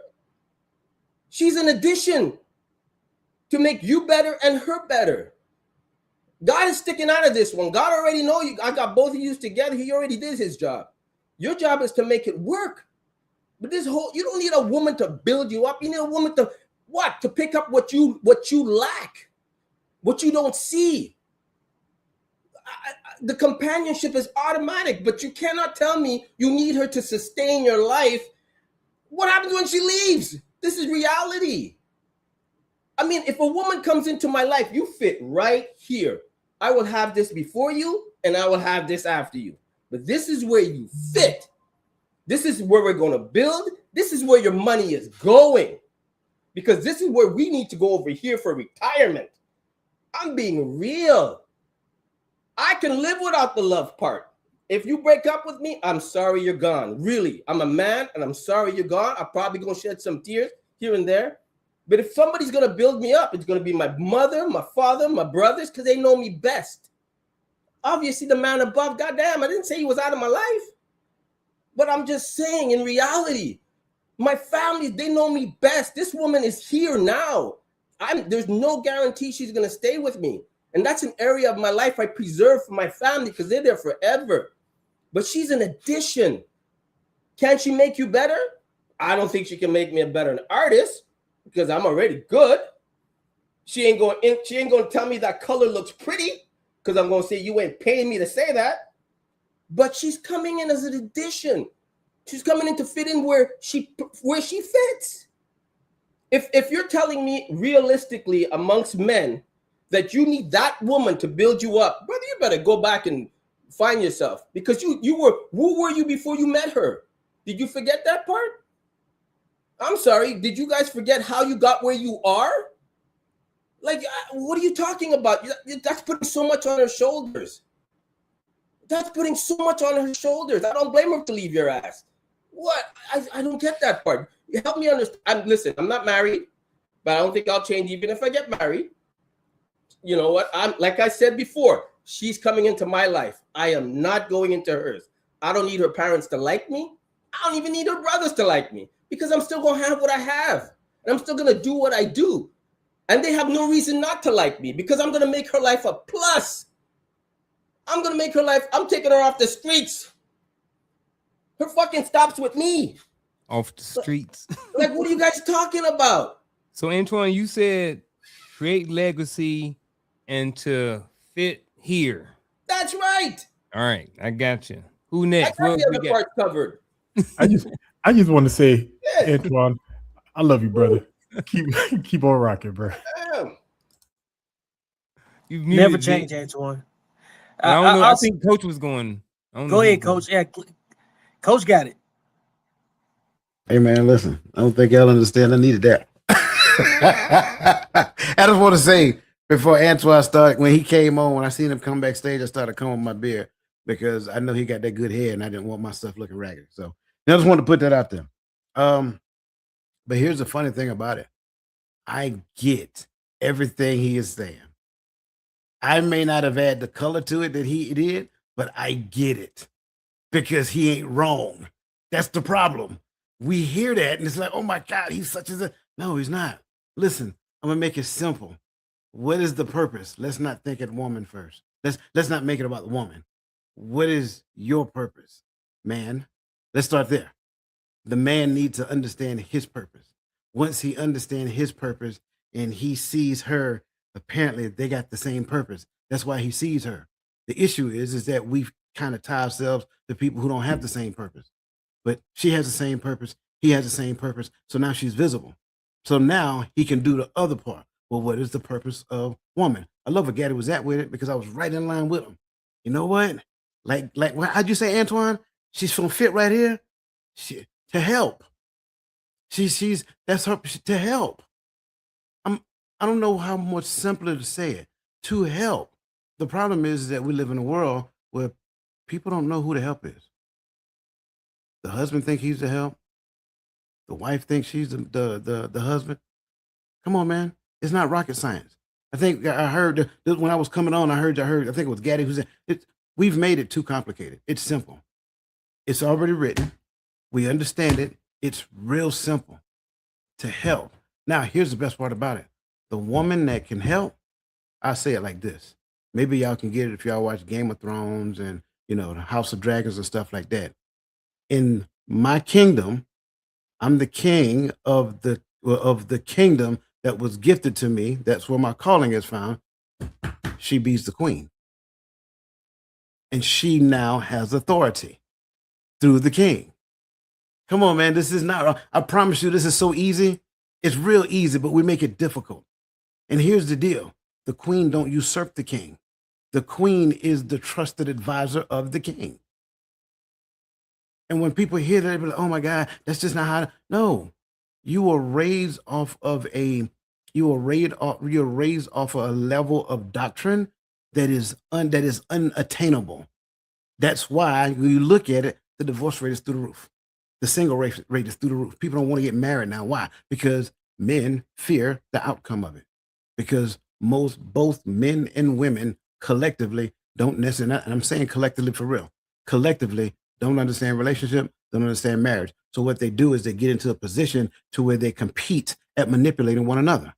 She's an addition to make you better and her better. God is sticking out of this one. God already know you. I got both of you together. He already did his job. Your job is to make it work. But you don't need a woman to build you up. You need a woman to what? To pick up what you lack, what you don't see. The companionship is automatic, but you cannot tell me you need her to sustain your life. What happens when she leaves? This is reality. I mean, if a woman comes into my life, you fit right here. I will have this before you, and I will have this after you. But this is where you fit. This is where we're going to build. This is where your money is going. Because this is where we need to go over here for retirement. I'm being real. I can live without the love part. If you break up with me, I'm sorry you're gone. Really, I'm a man, and I'm sorry you're gone. I'm probably going to shed some tears here and there. But if somebody's going to build me up, it's going to be my mother, my father, my brothers, because they know me best. Obviously, the man above, goddamn, I didn't say he was out of my life. But I'm just saying, in reality, my family, they know me best. This woman is here now. There's no guarantee she's going to stay with me. And that's an area of my life I preserve for my family because they're there forever. But she's an addition. Can she make you better? I don't think she can make me a better artist, because I'm already good. She ain't going to tell me that color looks pretty, because I'm going to say you ain't paying me to say that. But she's coming in as an addition. She's coming in to fit in where she fits. If you're telling me realistically amongst men that you need that woman to build you up, brother, you better go back and find yourself, because who were you before you met her? Did you forget that part? I'm sorry. Did you guys forget how you got where you are? Like, what are you talking about? That's putting so much on her shoulders. That's putting so much on her shoulders. I don't blame her to leave your ass. What? I don't get that part. Help me understand. Listen, I'm not married, but I don't think I'll change even if I get married. You know what? Like I said before, she's coming into my life. I am not going into hers. I don't need her parents to like me. I don't even need her brothers to like me, because I'm still going to have what I have. And I'm still going to do what I do. And they have no reason not to like me, because I'm going to make her life a plus. I'm going to make her life, I'm taking her off the streets. Her fucking stops with me. Off the streets. Like, what are you guys talking about? So, Antoine, you said create legacy and to fit here. That's right. All right, I got you. Who next? I got the other part covered. I just want to say, Antoine, I love you, brother. Keep on rocking, bro. Damn. You Never change, Antoine. I don't know. I think Coach was going. Go ahead, Coach. Yeah, Coach got it. Hey, man, listen. I don't think y'all understand. I needed that. I just want to say, before Antoine started, when he came on, when I seen him come backstage, I started combing my beard, because I know he got that good hair and I didn't want my stuff looking ragged. So I just wanted to put that out there. But here's the funny thing about it. I get everything he is saying. I may not have had the color to it that he did, but I get it because he ain't wrong. That's the problem. We hear that and it's like, oh my God, he's such a. No, he's not. Listen, I'm gonna make it simple. What is the purpose? Let's not think of woman first. Let's not make it about the woman. What is your purpose, man? Let's start there. The man needs to understand his purpose. Once he understands his purpose and he sees her, apparently they got the same purpose. That's why he sees her. The issue is that we've kind of tie ourselves to people who don't have the same purpose. But she has the same purpose. He has the same purpose. So now she's visible. So now he can do the other part. Well, what is the purpose of woman? I love where Gaddy was at with it because I was right in line with him. You know what? Like, how'd you say, Antoine? She's gonna fit right here. To help. That's her to help. I don't know how much simpler to say it. To help. The problem is that we live in a world where people don't know who the help is. The husband thinks he's the help. The wife thinks she's the husband. Come on, man. It's not rocket science. I think I heard when I was coming on, I think it was Gaddy who said, we've made it too complicated. It's simple. It's already written. We understand it. It's real simple to help. Now, here's the best part about it. The woman that can help, I say it like this. Maybe y'all can get it if y'all watch Game of Thrones and, the House of Dragons and stuff like that. In my kingdom, I'm the king of the kingdom that was gifted to me. That's where my calling is found. She be's the queen. And she now has authority through the king. Come on, man. This is not, I promise you, this is so easy. It's real easy, but we make it difficult. And here's the deal. The queen don't usurp the king. The queen is the trusted advisor of the king. And when people hear that, they be like, oh my God, that's just not how. No, you were raised off of a level of doctrine that is unattainable. That's why when you look at it, the divorce rate is through the roof. The single rate is through the roof. People don't want to get married now. Why? Because men fear the outcome of it. Because both men and women collectively don't necessarily, and I'm saying collectively for real, collectively don't understand relationship, don't understand marriage. So what they do is they get into a position to where they compete at manipulating one another.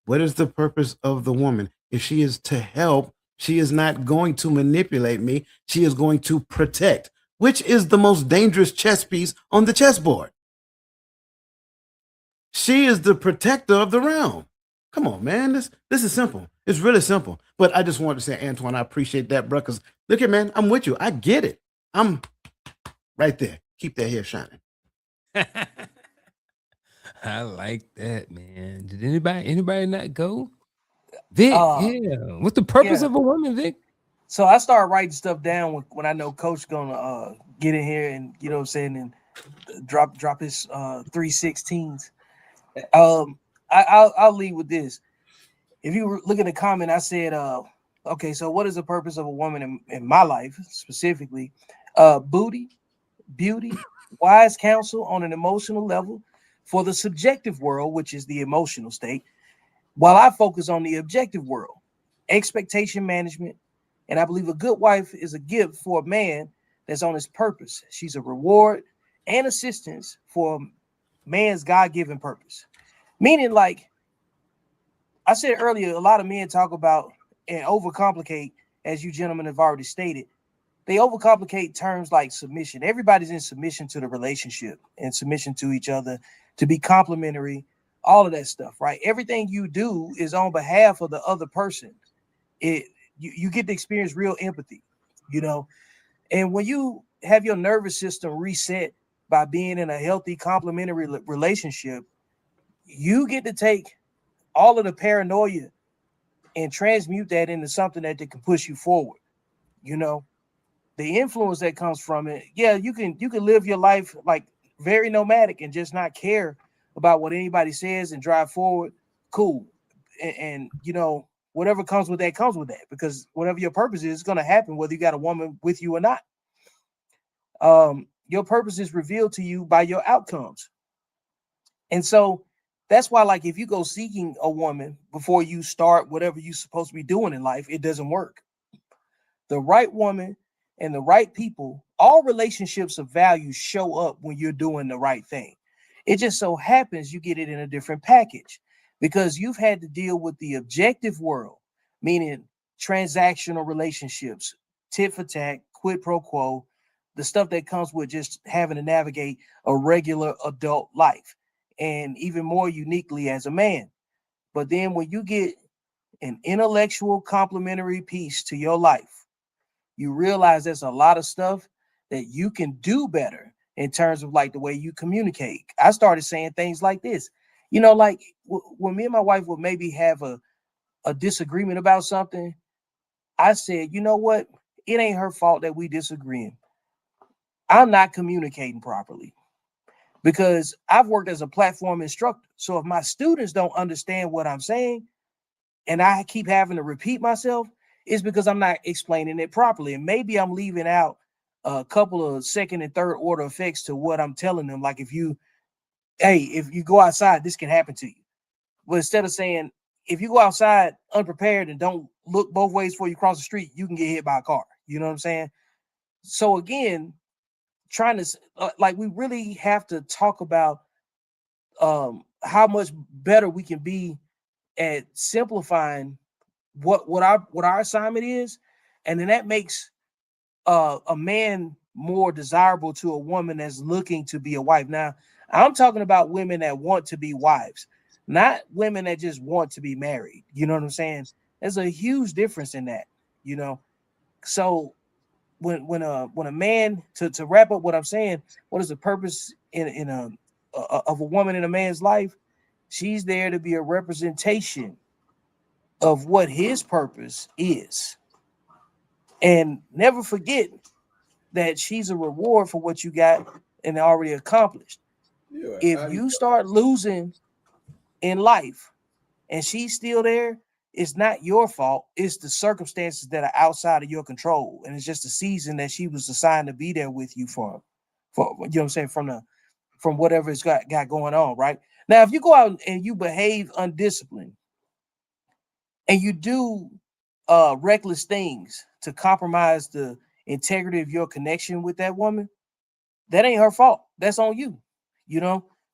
What is the purpose of the woman? If she is to help, she is not going to manipulate me. She is going to protect, which is the most dangerous chess piece on the chessboard. She is the protector of the realm. Come on, man. This is simple. It's really simple. But I just wanted to say, Antoine, I appreciate that, bro. Because look at, man, I'm with you. I get it. I'm right there. Keep that hair shining. I like that, man. Did anybody not go? Vic, yeah. What's the purpose of a woman, Vic? So I started writing stuff down when I know Coach gonna get in here and and drop his 316s. I'll lead with this. If you look at the comment, I said, okay, so what is the purpose of a woman in my life specifically? Beauty, wise counsel on an emotional level for the subjective world, which is the emotional state, while I focus on the objective world, expectation management. And I believe a good wife is a gift for a man that's on his purpose. She's a reward and assistance for man's God-given purpose. Meaning, like I said earlier, a lot of men talk about and overcomplicate, as you gentlemen have already stated. They overcomplicate terms like submission. Everybody's in submission to the relationship and submission to each other, to be complementary, all of that stuff, right? Everything you do is on behalf of the other person. You get to experience real empathy, and when you have your nervous system reset by being in a healthy complementary relationship, you get to take all of the paranoia and transmute that into something that can push you forward. The influence that comes from it. Yeah, you can live your life like very nomadic and just not care about what anybody says and drive forward. Cool. And whatever comes with that, because whatever your purpose is going to happen, whether you got a woman with you or not. Your purpose is revealed to you by your outcomes. And so that's why, like, if you go seeking a woman before you start whatever you're supposed to be doing in life, it doesn't work. The right woman and the right people, all relationships of value show up when you're doing the right thing. It just so happens you get it in a different package because you've had to deal with the objective world, meaning transactional relationships, tit for tat, quid pro quo, the stuff that comes with just having to navigate a regular adult life, and even more uniquely as a man. But then when you get an intellectual complementary piece to your life, you realize there's a lot of stuff that you can do better in terms of like the way you communicate. I started saying things like this, like when me and my wife would maybe have a disagreement about something, I said, you know what? It ain't her fault that we disagreeing. I'm not communicating properly because I've worked as a platform instructor. So if my students don't understand what I'm saying and I keep having to repeat myself, it's because I'm not explaining it properly. And maybe I'm leaving out a couple of second and third order effects to what I'm telling them. Like if you go outside, this can happen to you. But instead of saying, if you go outside unprepared and don't look both ways before you cross the street, you can get hit by a car. You know what I'm saying? So again, trying to we really have to talk about how much better we can be at simplifying what our assignment is, and then that makes a man more desirable to a woman that's looking to be a wife. Now, I'm talking about women that want to be wives, not women that just want to be married. You know what I'm saying? There's a huge difference in that, So when a man, to wrap up what I'm saying, what is the purpose of a woman in a man's life? She's there to be a representation of what his purpose is. And never forget that she's a reward for what you got and already accomplished. Yeah, if you start losing in life and she's still there, it's not your fault. It's the circumstances that are outside of your control. And it's just a season that she was assigned to be there with you for you know what I'm saying, from whatever it's got going on, right? Now, if you go out and you behave undisciplined and you do reckless things to compromise the integrity of your connection with that woman, that ain't her fault. That's on you,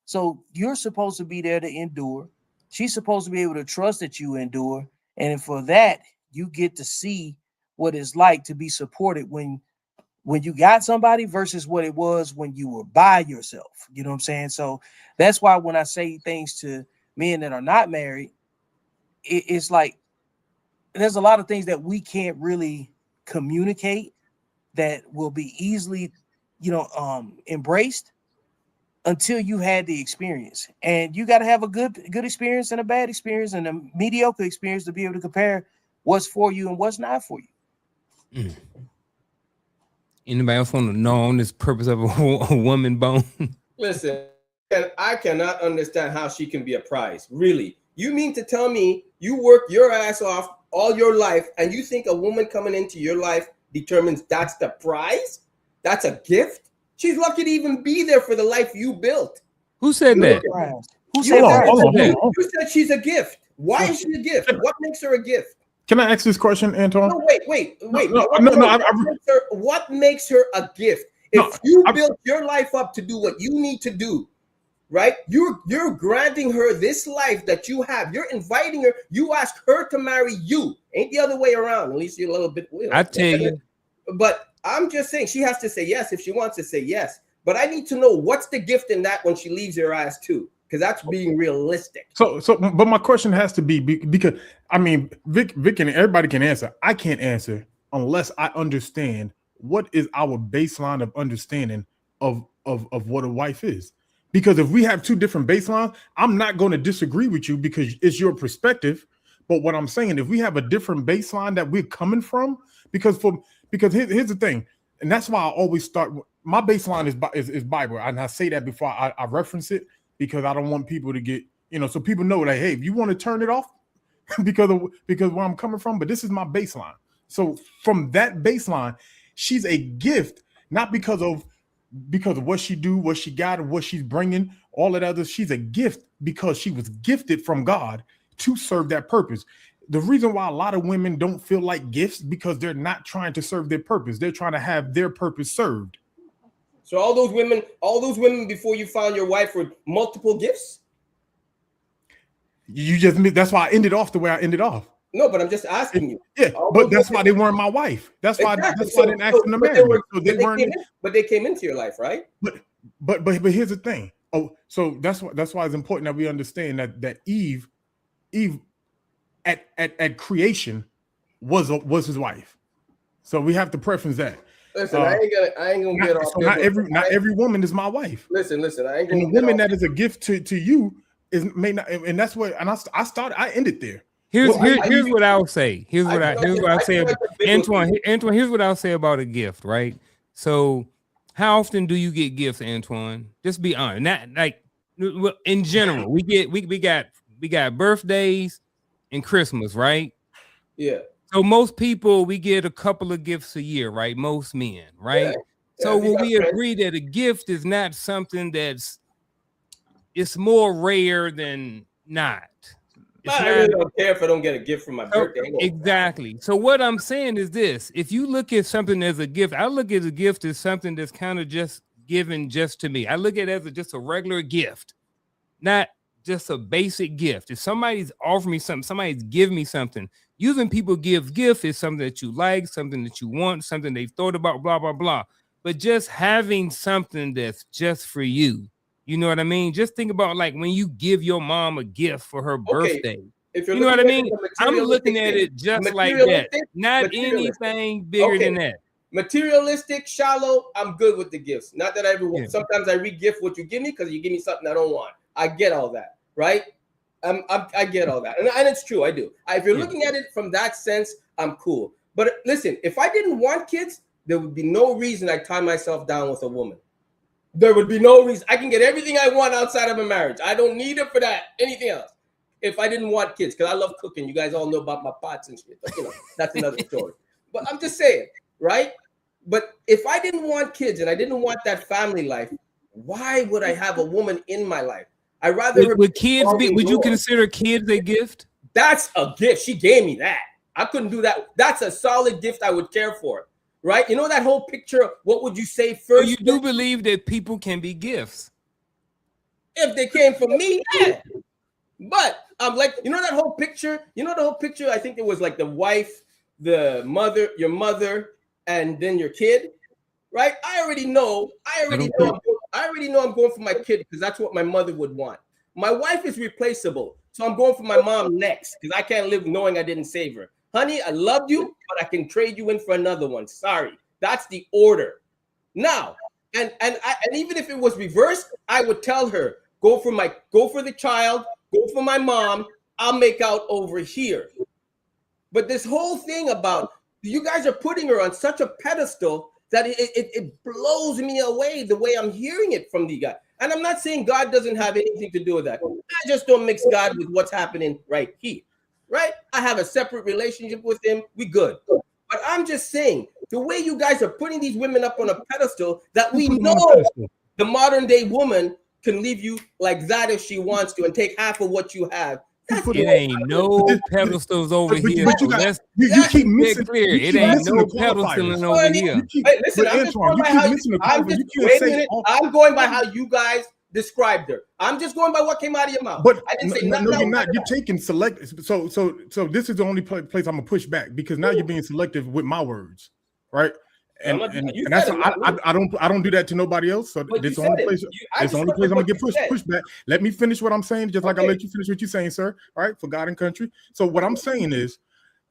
So you're supposed to be there to endure. She's supposed to be able to trust that you endure. And for that, you get to see what it's like to be supported when you got somebody versus what it was when you were by yourself. You know what I'm saying? So that's why when I say things to men that are not married, it's like there's a lot of things that we can't really communicate that will be easily, embraced until you had the experience. And you got to have a good experience and a bad experience and a mediocre experience to be able to compare what's for you and what's not for you. Mm. Anybody else want to know on this purpose of a woman bone? Listen, I cannot understand how she can be a prize. Really? You mean to tell me you work your ass off all your life and you think a woman coming into your life determines that's the prize? That's a gift? She's lucky to even be there for the life you built. Who said that? Who said that? You said she's a gift. Why is she a gift? What makes her a gift? Can I ask this question, Anton? No, wait. What makes her a gift? If you built your life up to do what you need to do, right? You're granting her this life that you have. You're inviting her. You ask her to marry you. Ain't the other way around. At least you're a little bit. I tell you. But I'm just saying she has to say yes if she wants to say yes. But I need to know what's the gift in that when she leaves your ass too, because that's being realistic. But my question has to be because I mean, Vic and everybody can answer. I can't answer unless I understand what is our baseline of understanding of what a wife is. Because if we have two different baselines, I'm not going to disagree with you because it's your perspective. But what I'm saying, if we have a different baseline that we're coming from, because here's the thing, and that's why I always start. My baseline is Bible, and I say that before I reference it because I don't want people to get so people know that hey, if you want to turn it off because where I'm coming from, but this is my baseline. So from that baseline, she's a gift, not because of what she do, what she got, or what she's bringing, all of that other. She's a gift because she was gifted from God to serve that purpose. The reason why a lot of women don't feel like gifts because they're not trying to serve their purpose. They're trying to have their purpose served. So all those women before you found your wife were multiple gifts? You just, that's why I ended off the way I ended off. No, but I'm just asking you. Yeah, but that's why they weren't my wife. That's why I didn't ask them to marry me. So they weren't. But they came into your life, right? But here's the thing. Oh, so that's why it's important that we understand that Eve at creation was his wife. So we have to preference that. Listen, I ain't gonna get off. So not every woman is my wife. Listen, I ain't and gonna. The woman that is a gift to you may not, and that's what. And I ended there. Here's what I'll say. Here's what I'll say. Antoine, here's what I'll say about a gift, right? So how often do you get gifts, Antoine? Just be honest. Not like in general. We got birthdays and Christmas, right? Yeah. So most people, we get a couple of gifts a year, right? Most men, right? Yeah. So will we agree that a gift is not something it's more rare than not? I really don't care if I don't get a gift for my birthday. Exactly. So what I'm saying is this: if you look at something as a gift, I look at a gift as something that's kind of just given just to me. I look at it as just a regular gift, not just a basic gift. If somebody's offering me something, somebody's giving me something. Usually people give gift is something that you like, something that you want, something they've thought about, blah, blah, blah. But just having something that's just for you, you know what I mean? Just think about like when you give your mom a gift for her birthday. If you know what I mean? I'm looking at it just like that. Not anything bigger than that. Materialistic, shallow, I'm good with the gifts. Not that sometimes I re-gift what you give me because you give me something I don't want. I get all that, right? I get all that. And it's true, I do. If you're looking at it from that sense, I'm cool. But listen, if I didn't want kids, there would be no reason I tie myself down with a woman. There would be no reason. I can get everything I want outside of a marriage. I don't need it for that. Anything else. If I didn't want kids, because I love cooking. You guys all know about my pots and shit. But, that's another story. But I'm just saying, right? But if I didn't want kids and I didn't want that family life, why would I have a woman in my life? I rather would kids be? Would you consider kids a gift? That's a gift. She gave me that. I couldn't do that. That's a solid gift I would care for, right? You know that whole picture. What would you say first? So you do believe that people can be gifts if they came from me, yeah. But I'm like, you know that whole picture. You know the whole picture. I think it was like the wife, the mother, your mother, and then your kid, right? I already know I'm going for my kid because that's what my mother would want. My wife is replaceable, so I'm going for my mom next because I can't live knowing I didn't save her. Honey, I loved you, but I can trade you in for another one. Sorry, that's the order. Now, and even if it was reversed, I would tell her go for the child, go for my mom. I'll make out over here. But this whole thing about you guys are putting her on such a pedestal that it blows me away the way I'm hearing it from the guy. And I'm not saying God doesn't have anything to do with that. I just don't mix God with what's happening right here, right? I have a separate relationship with him. We good. But I'm just saying the way you guys are putting these women up on a pedestal that we know the modern day woman can leave you like that if she wants to and take half of what you have. It ain't no pedestals over here. You keep missing clear. It ain't no pedestals over here. Listen, I'm going by how you guys described her. I'm just going by what came out of your mouth. But I didn't say no, you're not. You're taking select. So this is the only place I'm gonna push back because now you're being selective with my words, right? And that's I don't do that to nobody else. So this the only place. It's the only place I'm gonna get pushed back. Let me finish what I'm saying, just like I let you finish what you're saying, sir. All right, for God and country. So what I'm saying is,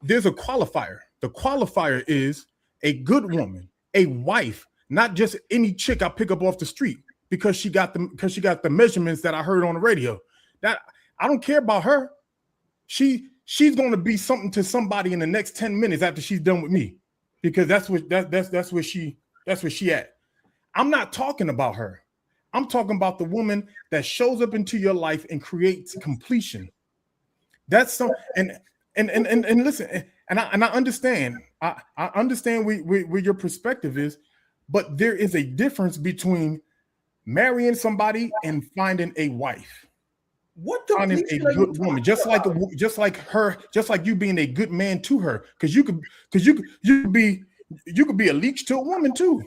there's a qualifier. The qualifier is a good woman, a wife, not just any chick I pick up off the street because she got the measurements that I heard on the radio. That I don't care about her. She's gonna be something to somebody in the next 10 minutes after she's done with me. Because that's where she at. I'm not talking about her. I'm talking about the woman that shows up into your life and creates completion. That's some and listen, and I understand. I understand where your perspective is, but there is a difference between marrying somebody and finding a wife. What Finding a completion are you good woman, talking just like you being a good man to her, because you could be a leech to a woman too.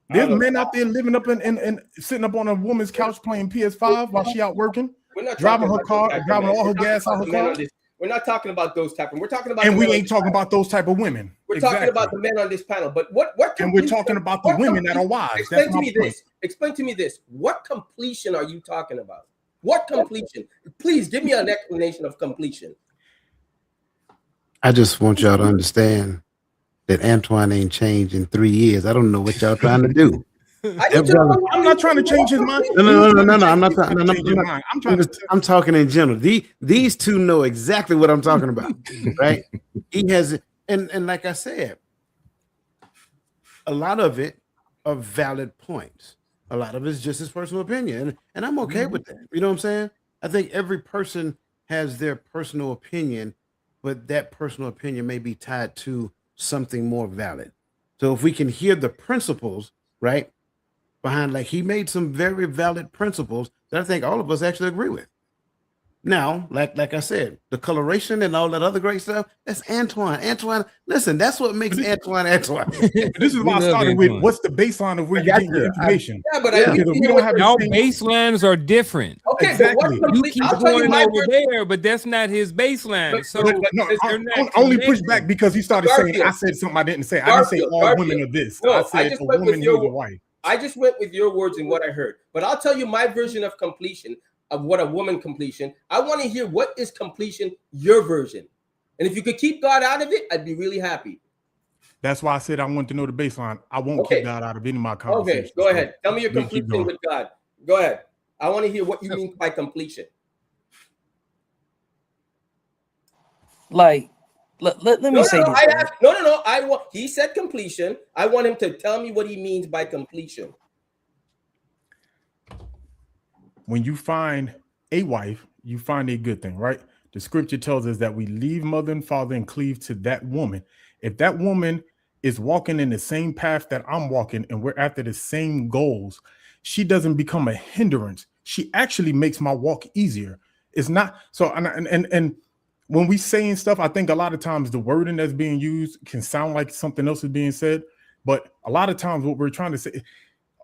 There's men out there living up and sitting up on a woman's couch playing PS5 while she out working, We're not driving talking her about car, those type of driving men. all her We're talking gas out about her the men car. on this- We're not talking about those type of. We're talking about. And the we men on ain't this talking panel. about those type of women. We're talking Exactly. about the men on this panel. But what? And we're talking about the women that are wives. Explain That's to my me point. this. Explain to me this. What completion are you talking about? What completion? Please give me an explanation of completion. I just want y'all to understand that Antoine ain't changed in 3 years. I don't know what y'all trying to do. I'm not trying to change his mind. No. I'm not trying to change his mind. I'm trying to. I'm talking in general. These two know exactly what I'm talking about, right? He has, and like I said, a lot of it are valid points. A lot of it is just his personal opinion, and I'm okay with that. You know what I'm saying? I think every person has their personal opinion, but that personal opinion may be tied to something more valid. So if we can hear the principles, right, behind, like he made some very valid principles that I think all of us actually agree with. Now, like I said, the coloration and all that other great stuff, that's Antoine. Antoine, listen, that's what makes Antoine Antoine. This is why I We love started with Antoine. what's the baseline of where you got get your you. information. Yeah, but Yeah. I Because if we don't have Our the same, baselines are different. Okay, Exactly. but what You complete, keep I'll tell you going my over version. there, but that's not his baseline. But- So but no, they're I not only push connected. back because he started saying I Garfield. said something I didn't say. I didn't say all Garfield. women are this. No, I I said just a went with woman your- who's a wife. I just went with your words and what I heard. But I'll tell you my version of completion, of what a woman completion. I want to hear what is completion, your version. And if you could keep God out of it, I'd be really happy. That's why I said I want to know the baseline. I won't Okay. keep that out of any of my conversations. Okay, go ahead. Tell me your we keep completion going. with God. Go ahead. I want to hear what you mean by completion. Like, let me say this. I right? asked, no. I want. He said completion. I want him to tell me what he means by completion. When you find a wife, you find a good thing, right? The scripture tells us that we leave mother and father and cleave to that woman. If that woman is walking in the same path that I'm walking and we're after the same goals, she doesn't become a hindrance. She actually makes my walk easier. It's not so. And when we saying stuff, I think a lot of times the wording that's being used can sound like something else is being said, but a lot of times what we're trying to say,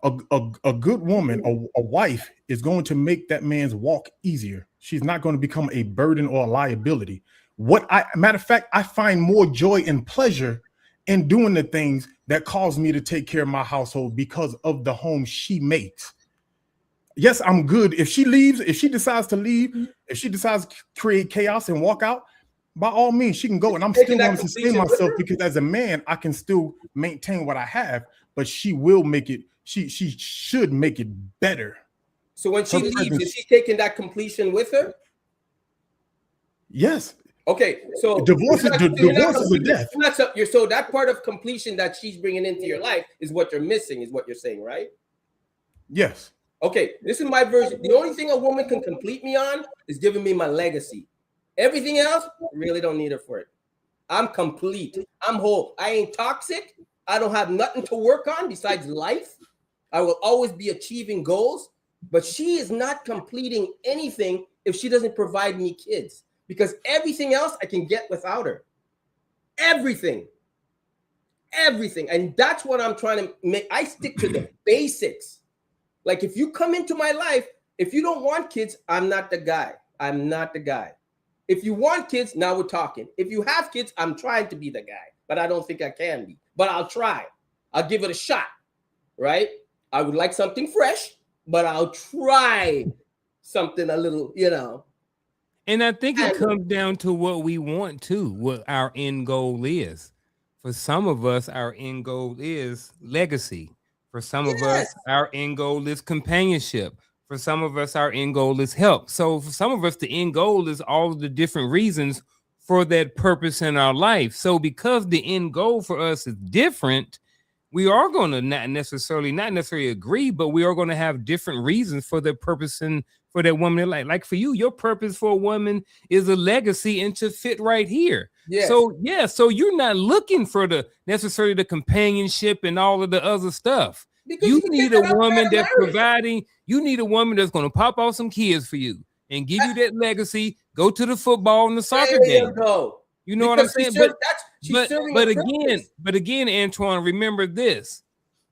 a good woman, a wife, is going to make that man's walk easier. She's not going to become a burden or a liability. Matter of fact, I find more joy and pleasure in doing the things that cause me to take care of my household because of the home she makes. Yes, I'm good. If she leaves, if she decides to leave, if she decides to create chaos and walk out, by all means, she can go. And I'm still going to sustain myself because as a man, I can still maintain what I have, but she will make it. She should make it better. So when she Her leaves, presence- is she taking that completion with her? Yes. Okay, so Divorce is you're not a death. So that part of completion that she's bringing into your life is what you're missing, is what you're saying, right? Yes. Okay, this is my version. The only thing a woman can complete me on is giving me my legacy. Everything else, really don't need her for it. I'm complete. I'm whole. I ain't toxic. I don't have nothing to work on besides life. I will always be achieving goals, but she is not completing anything if she doesn't provide me kids, because everything else I can get without her. Everything. And that's what I'm trying to make. I stick to the basics. Like if you come into my life, if you don't want kids, I'm not the guy. I'm not the guy. If you want kids, now we're talking. If you have kids, I'm trying to be the guy, but I don't think I can be. But I'll try. I'll give it a shot, right? I would like something fresh, but I'll try something a little, And I think it comes down to what we want to, what our end goal is. For some of us, our end goal is legacy. For some of us, our end goal is companionship. For some of us, our end goal is help. So for some of us, the end goal is all of the different reasons for that purpose in our life. So because the end goal for us is different, we are going to not necessarily agree, but we are going to have different reasons for the purpose and for that woman in life. Like for you, your purpose for a woman is a legacy and to fit right here. Yes. So you're not looking for necessarily the companionship and all of the other stuff. Because You can need get a that outside woman of that's marriage. providing. You need a woman that's going to pop out some kids for you and give you that legacy. Go to the football and the soccer There you game. go. You know what I'm Because she's saying? serving a purpose. But again, Antoine, remember this.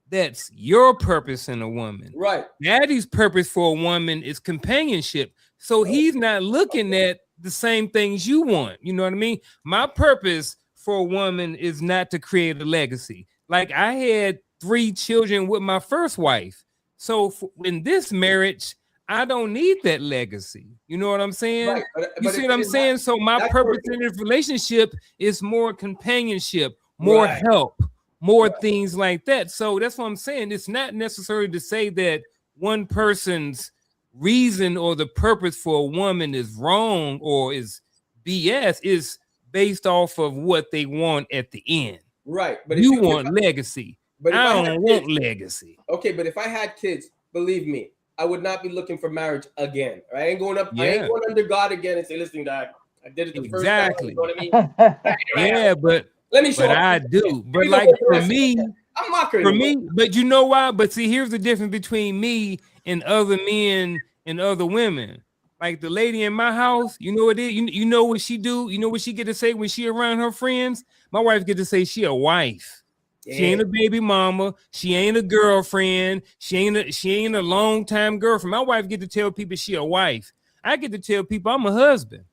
That's your purpose in a woman. Right. Daddy's purpose for a woman is companionship. So he's not looking at the same things you want. You know what I mean? My purpose for a woman is not to create a legacy. Like I had 3 children with my first wife. So in this marriage, I don't need that legacy. You know what I'm saying? Right. You see what I'm saying? So my purpose in this relationship is more companionship, more help, more things like that. So that's what I'm saying. It's not necessary to say that one person's reason or the purpose for a woman is wrong or is BS. Is based off of what they want at the end. Right. But you want legacy. But I don't want legacy. Okay, but if I had kids, believe me, I would not be looking for marriage again. Right? I ain't going up. I ain't going under God again and say, listen, Dad, I did it the first time. You know what I mean? Yeah, but let me show but I do. But like for me, I'm mocking for me, but you know why? But see, here's the difference between me and other men and other women. Like the lady in my house, you know what it is? You know what she do? You know what she get to say when she around her friends? My wife get to say she a wife. Yeah. She ain't a baby mama. She ain't a girlfriend. She ain't a long-time girlfriend. My wife get to tell people she a wife. I get to tell people I'm a husband.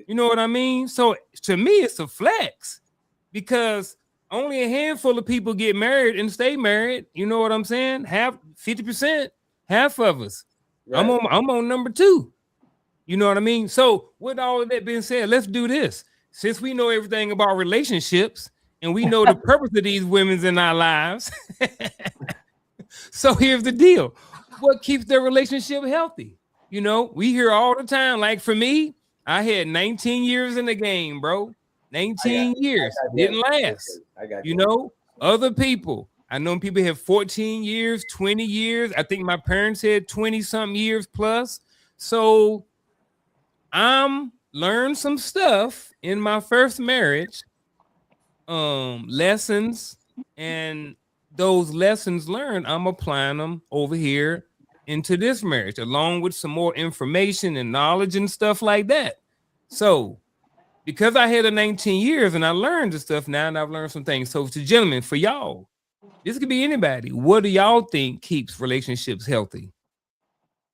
You know what I mean? So to me, it's a flex because only a handful of people get married and stay married. You know what I'm saying? 50%, half of us. Right. I'm on number 2. You know what I mean? So with all of that being said, let's do this. Since we know everything about relationships and we know the purpose of these women's in our lives. So here's the deal. What keeps their relationship healthy? You know, we hear all the time, like for me, I had 19 years in the game, bro. 19 years. Didn't last. You know, other people. I know people have 14 years, 20 years. I think my parents had 20-something years plus. So I'm learned some stuff in my first marriage, lessons, and those lessons learned, I'm applying them over here into this marriage, along with some more information and knowledge and stuff like that. So because I had 19 years and I learned the stuff now, and I've learned some things. So to gentlemen, for y'all, this could be anybody. What do y'all think keeps relationships healthy?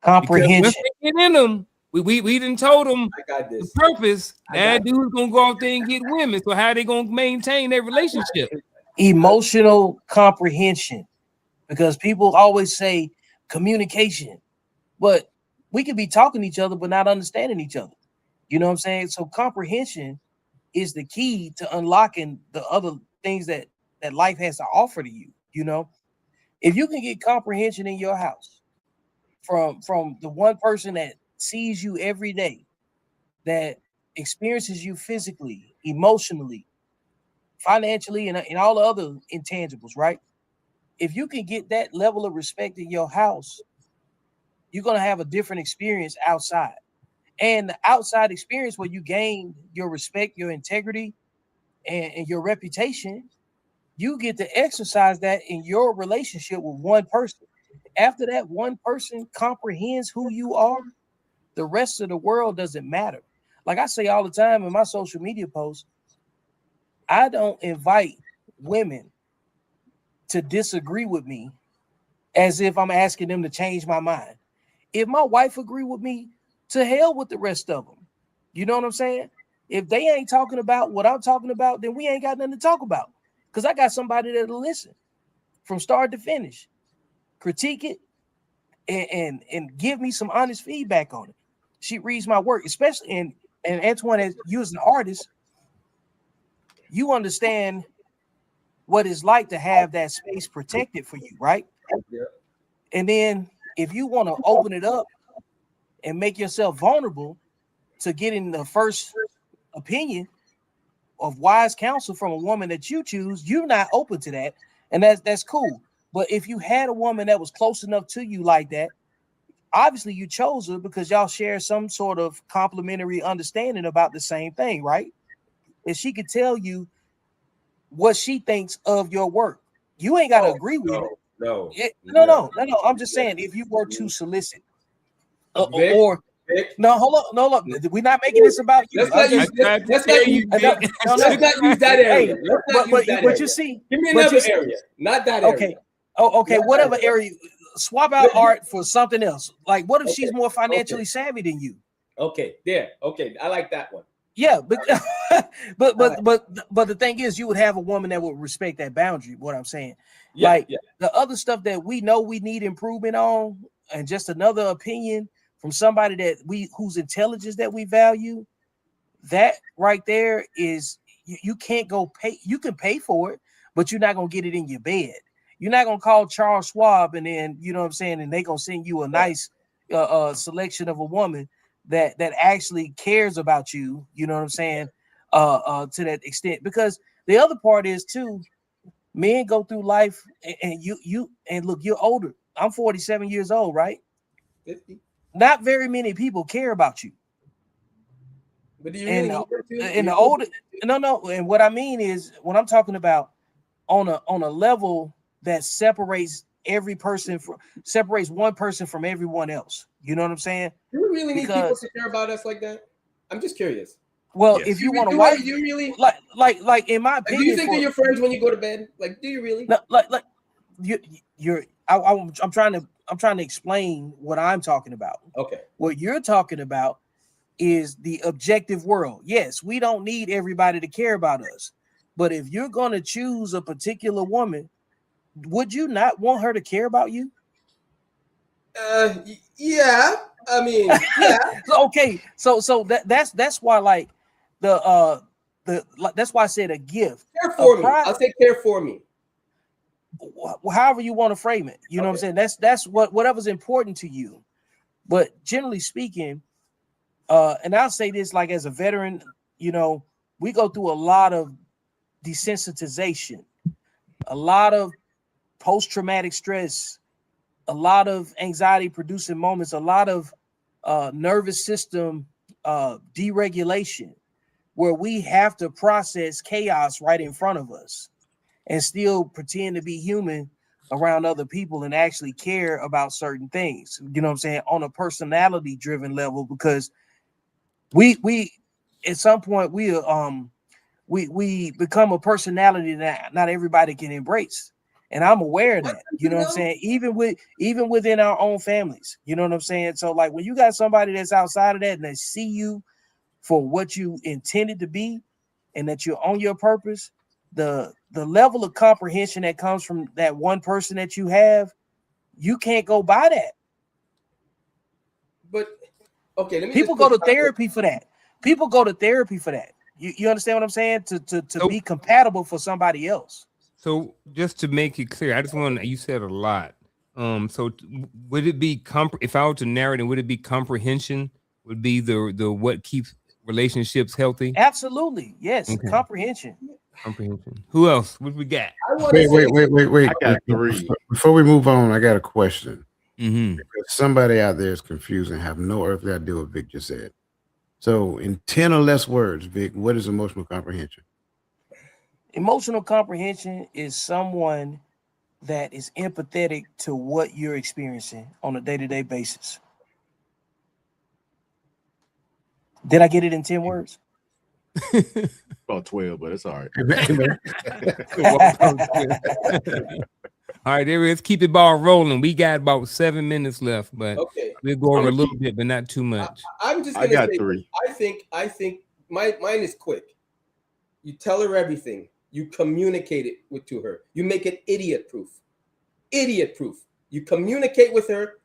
Comprehension. Get in them. We didn't told them the purpose. That dude's gonna go out there and get women. So how they gonna maintain their relationship? Emotional comprehension, because people always say communication, but we could be talking to each other but not understanding each other. You know what I'm saying? So comprehension is the key to unlocking the other things that life has to offer to you. You know, if you can get comprehension in your house from the one person that sees you every day, that experiences you physically, emotionally, financially, and all the other intangibles, right? If you can get that level of respect in your house, you're going to have a different experience outside. And the outside experience where you gain your respect, your integrity, and your reputation, you get to exercise that in your relationship with one person. After that one person comprehends who you are, the rest of the world doesn't matter. Like I say all the time in my social media posts, I don't invite women to disagree with me as if I'm asking them to change my mind. If my wife agree with me, to hell with the rest of them. You know what I'm saying? If they ain't talking about what I'm talking about, then we ain't got nothing to talk about. Because I got somebody that'll listen from start to finish, critique it, and give me some honest feedback on it. She reads my work, especially and Antoine, as you as an artist, you understand what it's like to have that space protected for you, right? Yeah. And then if you want to open it up and make yourself vulnerable to getting the first opinion of wise counsel from a woman that you choose, you're not open to that. And that's cool. But if you had a woman that was close enough to you like that, obviously you chose her because y'all share some sort of complementary understanding about the same thing, right? And she could tell you what she thinks of your work. You ain't got to agree with it. No. No. I'm just saying, if you were to solicit, Vic, or Vic, no, hold on, no, look, we're not making this about you. Let's not use let's not use that area. Let's not use that area. You see, give me another area, not that area. Okay. Oh, okay. Whatever area. Swap out art for something else. Like, what if she's more financially savvy than you? Okay, there. Okay, I like that one. Yeah, but but the thing is, you would have a woman that would respect that boundary. What I'm saying, the other stuff that we know we need improvement on, and just another opinion from somebody that whose intelligence that we value, that right there is you can't go pay. You can pay for it, but you're not gonna get it in your bed. You're not gonna call Charles Schwab and then, you know what I'm saying, and they gonna send you a nice selection of a woman that actually cares about you, you know what I'm saying, to that extent. Because the other part is too, men go through life and you and look, you're older. I'm 47 years old, right? 50. Not very many people care about you. But do you And really in the older, no, and what I mean is, when I'm talking about on a level that separates one person from everyone else. You know what I'm saying? Do we really need people to care about us like that? I'm just curious. Well, if you want to wife, you really like in my opinion, do you think of your friends when you go to bed? Like, do you really? No, like I'm trying to explain what I'm talking about. Okay. What you're talking about is the objective world. Yes, we don't need everybody to care about us, but if you're going to choose a particular woman, would you not want her to care about you? Yeah. I mean, yeah. Okay, so that's why, like, that's why I said a gift. Care for me. I'll say care for me. However you want to frame it, you know what I'm saying. That's whatever's important to you. But generally speaking, and I'll say this, like, as a veteran, you know, we go through a lot of desensitization, a lot of post-traumatic stress, a lot of anxiety producing moments, a lot of nervous system deregulation, where we have to process chaos right in front of us and still pretend to be human around other people and actually care about certain things, you know what I'm saying, on a personality driven level, because we at some point we become a personality that not everybody can embrace. And I'm aware of that, you know what I'm saying? Even within our own families, you know what I'm saying? So, like, when you got somebody that's outside of that and they see you for what you intended to be and that you're on your purpose, the level of comprehension that comes from that one person that you have, you can't go by that. But okay, people go to therapy for that. People go to therapy for that. You understand what I'm saying? To be compatible for somebody else. So just to make it clear, I just want, you said a lot. So would it be if I were to narrow it, would it be comprehension? Would be the what keeps relationships healthy? Absolutely, yes. Okay. Comprehension. Who else? What we got? Wait. I got 3. Before we move on, I got a question. Mm-hmm. Because somebody out there is confused and have no earthly idea what Vic just said. So, in 10 or less words, Vic, what is emotional comprehension? Emotional comprehension is someone that is empathetic to what you're experiencing on a day-to-day basis. Did I get it in 10 words? About 12, but it's all right. All right, there is. Keep the ball rolling. We got about 7 minutes left, but we'll go over a little bit, but not too much. I'm just I got 3. I think mine is quick. You tell her everything. You communicate it to her. You make it idiot proof. Idiot proof. You communicate with her.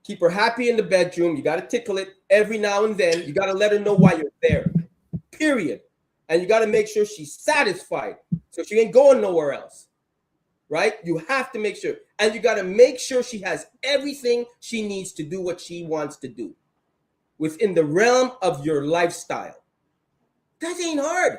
Keep her happy in the bedroom. You got to tickle it every now and then. You got to let her know why you're there. Period. And you got to make sure she's satisfied, so she ain't going nowhere else. Right? You have to make sure. And you got to make sure she has everything she needs to do what she wants to do within the realm of your lifestyle. That ain't hard.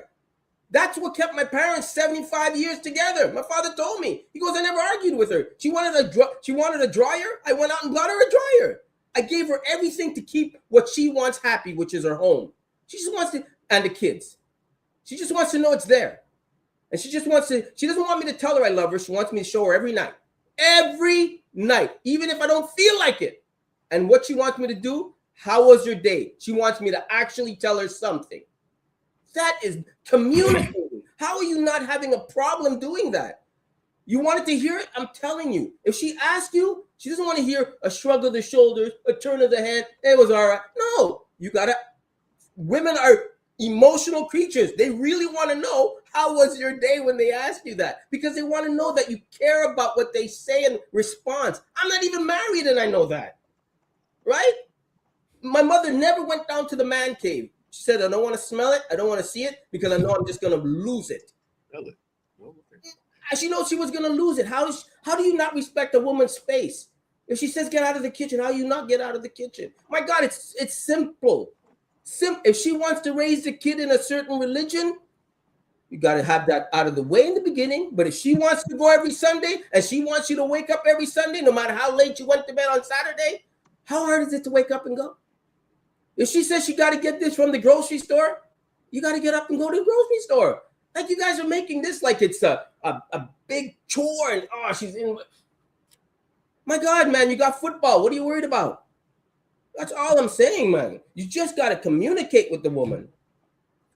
That's what kept my parents 75 years together. My father told me. He goes, I never argued with her. She wanted a dryer. I went out and bought her a dryer. I gave her everything to keep what she wants happy, which is her home. She just wants to, and the kids. She just wants to know it's there. And she doesn't want me to tell her I love her. She wants me to show her every night. every night, even if I don't feel like it. And what she wants me to do, how was your day? She wants me to actually tell her something. That is communicating. How are you not having a problem doing that? You wanted to hear it? I'm telling you. If she asks you, she doesn't want to hear a shrug of the shoulders, a turn of the head. It was all right. No, you got to. Women are emotional creatures. They really want to know how was your day when they ask you that, because they want to know that you care about what they say in response. I'm not even married and I know that, right? My mother never went down to the man cave. She said, I don't want to smell it. I don't want to see it because I know I'm just going to lose it. Really? She knows she was going to lose it. How do you not respect a woman's space? If she says get out of the kitchen, how do you not get out of the kitchen? My God, it's simple. If she wants to raise the kid in a certain religion, you got to have that out of the way in the beginning. But if she wants to go every Sunday and she wants you to wake up every Sunday, no matter how late you went to bed on Saturday, how hard is it to wake up and go? If she says she got to get this from the grocery store, you got to get up and go to the grocery store. Like, you guys are making this like it's a big chore and she's in. My God, man, you got football. What are you worried about? That's all I'm saying, man. You just got to communicate with the woman.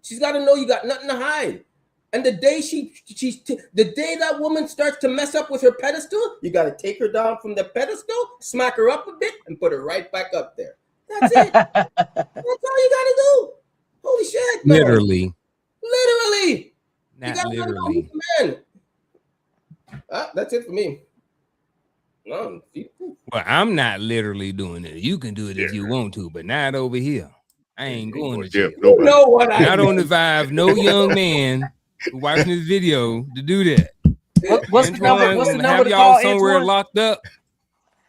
She's got to know you got nothing to hide. And the day the day that woman starts to mess up with her pedestal, you got to take her down from the pedestal, smack her up a bit, and put her right back up there. That's it. That's all you got to do. Holy shit, man. Literally. Not literally. Man. That's it for me. No. Well, I'm not literally doing it. You can do it if you want to, but not over here. I ain't going to jail. You know what I don't advise no young man who watching this video to do that. What's the number? What's the number have to y'all call somewhere Antoine? locked up?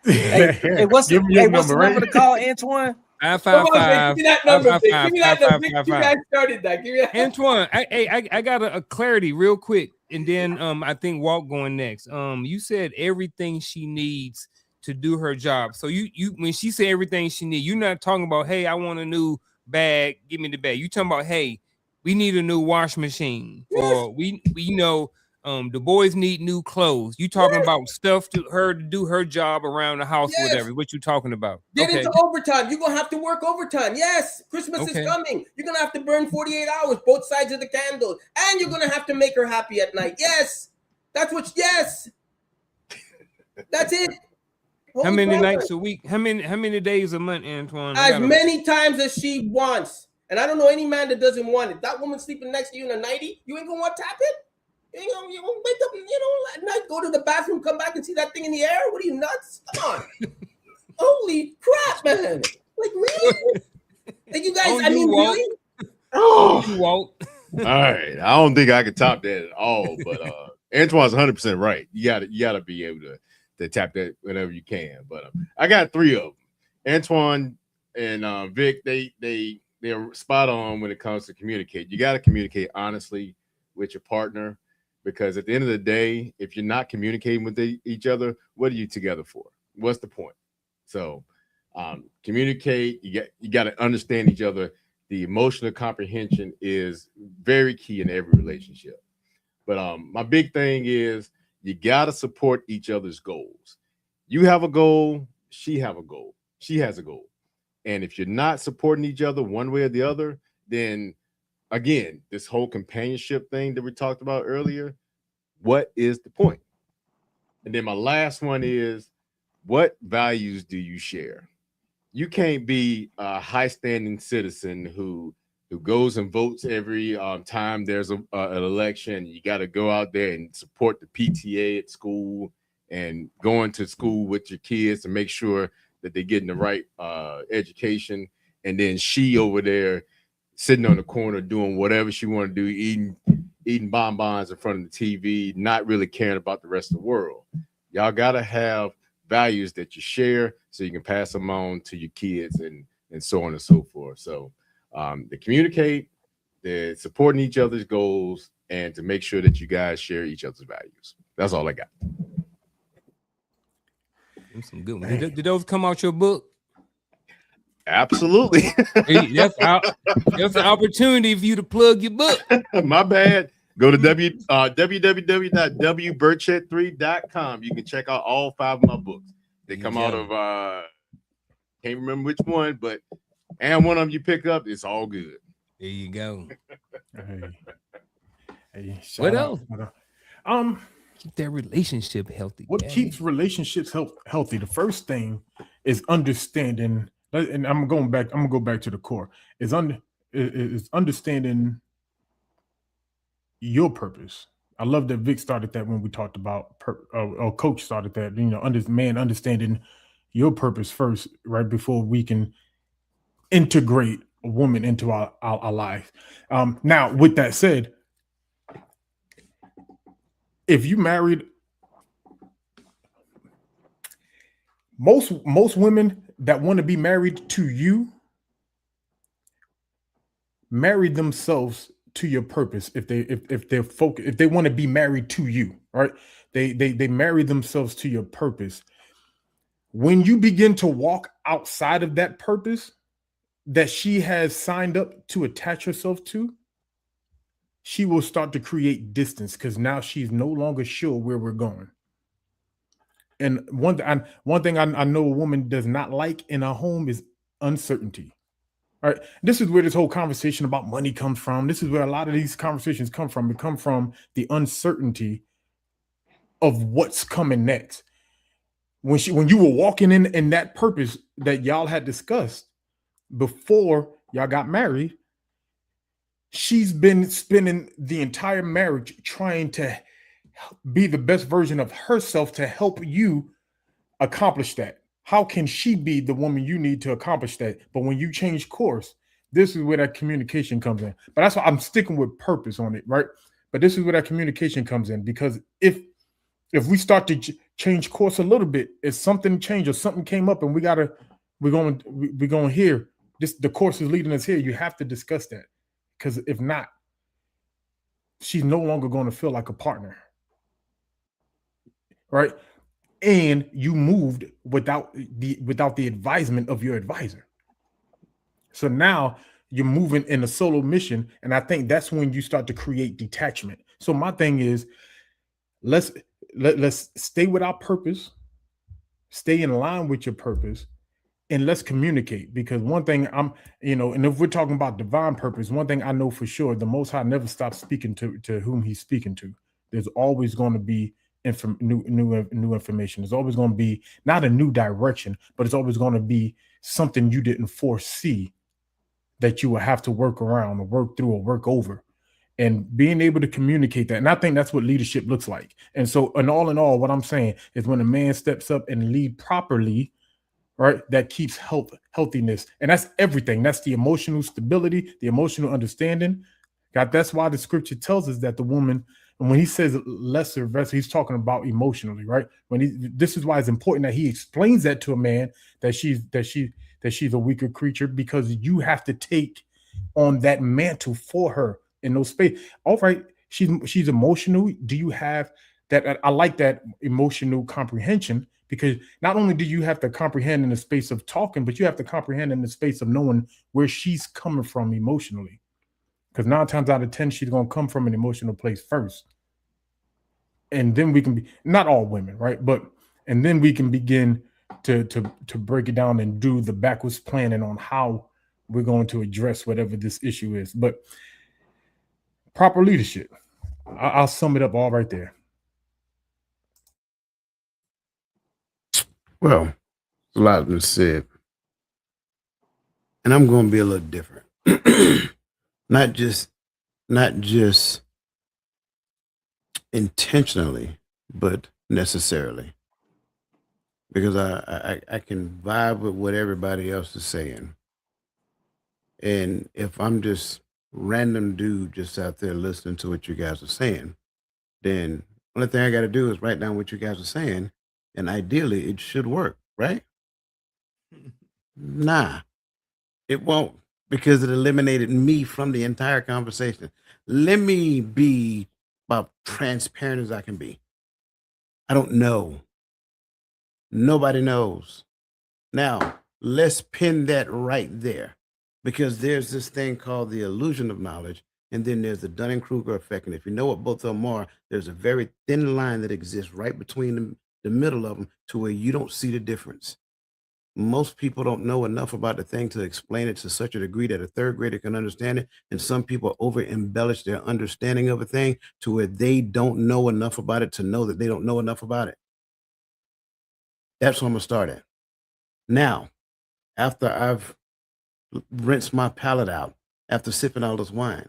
Hey, what's the number to call Antoine? 555. Give me that number. Give me that number. You guys started that. Give me that. Antoine, I got a clarity real quick, and then I think Walt going next. You said everything she needs to do her job. So you when she said everything she needs, you're not talking about, hey, I want a new bag, give me the bag. You talking about, hey, we need a new wash machine, or we know the boys need new clothes. You talking about stuff to her to do her job around the house, or whatever. What you talking about? Get into overtime. You're gonna have to work overtime. Yes, Christmas is coming. You're gonna have to burn 48 hours, both sides of the candle, and you're gonna have to make her happy at night. Yes, that's what. Yes, that's it. How many nights a week? How many days a month, Antoine? As many times as she wants. And I don't know any man that doesn't want it. That woman sleeping next to you in a nightie, you ain't gonna want to tap it. You ain't gonna wake up and at night, go to the bathroom, come back and see that thing in the air. What are you, nuts? Come on. Holy crap, man. Like, really? Like, you guys, really? Oh, Walt. All right. I don't think I can top that at all, but Antoine's 100% right. You gotta be able to tap that whenever you can. But I got three of them. Antoine and Vic, they're spot on when it comes to communicate. You got to communicate honestly with your partner, because at the end of the day, if you're not communicating with each other, what are you together for? What's the point? So communicate. You got to understand each other. The emotional comprehension is very key in every relationship. But my big thing is you got to support each other's goals. You have a goal. She have a goal. She has a goal. And if you're not supporting each other one way or the other, then again, this whole companionship thing that we talked about earlier, what is the point? And then my last one is, what values do you share? You can't be a high-standing citizen who goes and votes every time there's an election. You got to go out there and support the PTA at school and going to school with your kids to make sure that they're getting the right education. And then she over there sitting on the corner doing whatever she want to do, eating bonbons in front of the TV, not really caring about the rest of the world. Y'all got to have values that you share so you can pass them on to your kids and so on and so forth. So to communicate, the supporting each other's goals, and to make sure that you guys share each other's values. That's all I got. Some good ones. Did those come out your book? Absolutely. That's an opportunity for you to plug your book. My bad. Go to www.wburchett3.com. You can check out all 5 of my books. They come out of can't remember which one, but and one of them you pick up, it's all good. There you go. Hey, What shout out. Keep that relationship healthy. What Daddy. keeps relationships healthy? The first thing is understanding, and I'm gonna go back to the core. Is understanding your purpose. I love that Vic started that when we talked about, or Coach started that. Understanding your purpose first, right before we can integrate a woman into our life. Now, with that said, if you married, most women that want to be married to you marry themselves to your purpose. If they're focused, if they want to be married to you, right? They marry themselves to your purpose. When you begin to walk outside of that purpose that she has signed up to attach herself to, she will start to create distance because now she's no longer sure where we're going. And one thing I know a woman does not like in a home is uncertainty. All right. This is where this whole conversation about money comes from. This is where a lot of these conversations come from. It comes from the uncertainty of what's coming next. When you were walking in that purpose that y'all had discussed before y'all got married, she's been spending the entire marriage trying to be the best version of herself to help you accomplish that. How can she be the woman you need to accomplish that? But when you change course, this is where that communication comes in. But that's why I'm sticking with purpose on it, right? But this is where that communication comes in, because if we start to change course a little bit, if something changed or something came up and we're going to hear this, the course is leading us here, you have to discuss that. Because if not, she's no longer going to feel like a partner, right? And you moved without the advisement of your advisor. So now you're moving in a solo mission, and I think that's when you start to create detachment. So my thing is, let's stay with our purpose, stay in line with your purpose, and let's communicate. Because one thing and if we're talking about divine purpose, one thing I know for sure, the Most High never stops speaking to whom he's speaking to. There's always going to be new information. There's always going to be not a new direction, but it's always going to be something you didn't foresee that you will have to work around or work through or work over. And being able to communicate that. And I think that's what leadership looks like. And so, in all, what I'm saying is when a man steps up and lead properly, right, that keeps healthiness. And that's everything. That's the emotional stability, the emotional understanding. God, that's why the scripture tells us that the woman, and when he says lesser vessel, he's talking about emotionally, right? This is why it's important that he explains that to a man, that she's a weaker creature, because you have to take on that mantle for her in those space. All right, she's emotional. Do you have that? I like that emotional comprehension, because not only do you have to comprehend in the space of talking, but you have to comprehend in the space of knowing where she's coming from emotionally. Because 9 times out of 10, she's going to come from an emotional place first. And then we can be, not all women, right? And then we can begin to break it down and do the backwards planning on how we're going to address whatever this issue is. But proper leadership, I'll sum it up all right there. Well, a lot has been said, and I'm going to be a little different. Not just intentionally, but necessarily, because I can vibe with what everybody else is saying. And if I'm just random dude just out there listening to what you guys are saying, then only thing I got to do is write down what you guys are saying, and ideally it should work, right? Nah, it won't, because it eliminated me from the entire conversation. Let me be about transparent as I can be. I don't know. Nobody knows. Now, let's pin that right there, because there's this thing called the illusion of knowledge, and then there's the Dunning-Kruger effect. And if you know what both of them are, there's a very thin line that exists right between the middle of them to where you don't see the difference. Most people don't know enough about the thing to explain it to such a degree that a third grader can understand it. And some people over embellish their understanding of a thing to where they don't know enough about it to know that they don't know enough about it. That's where I'm gonna start at. Now, after I've rinsed my palate out, after sipping all this wine,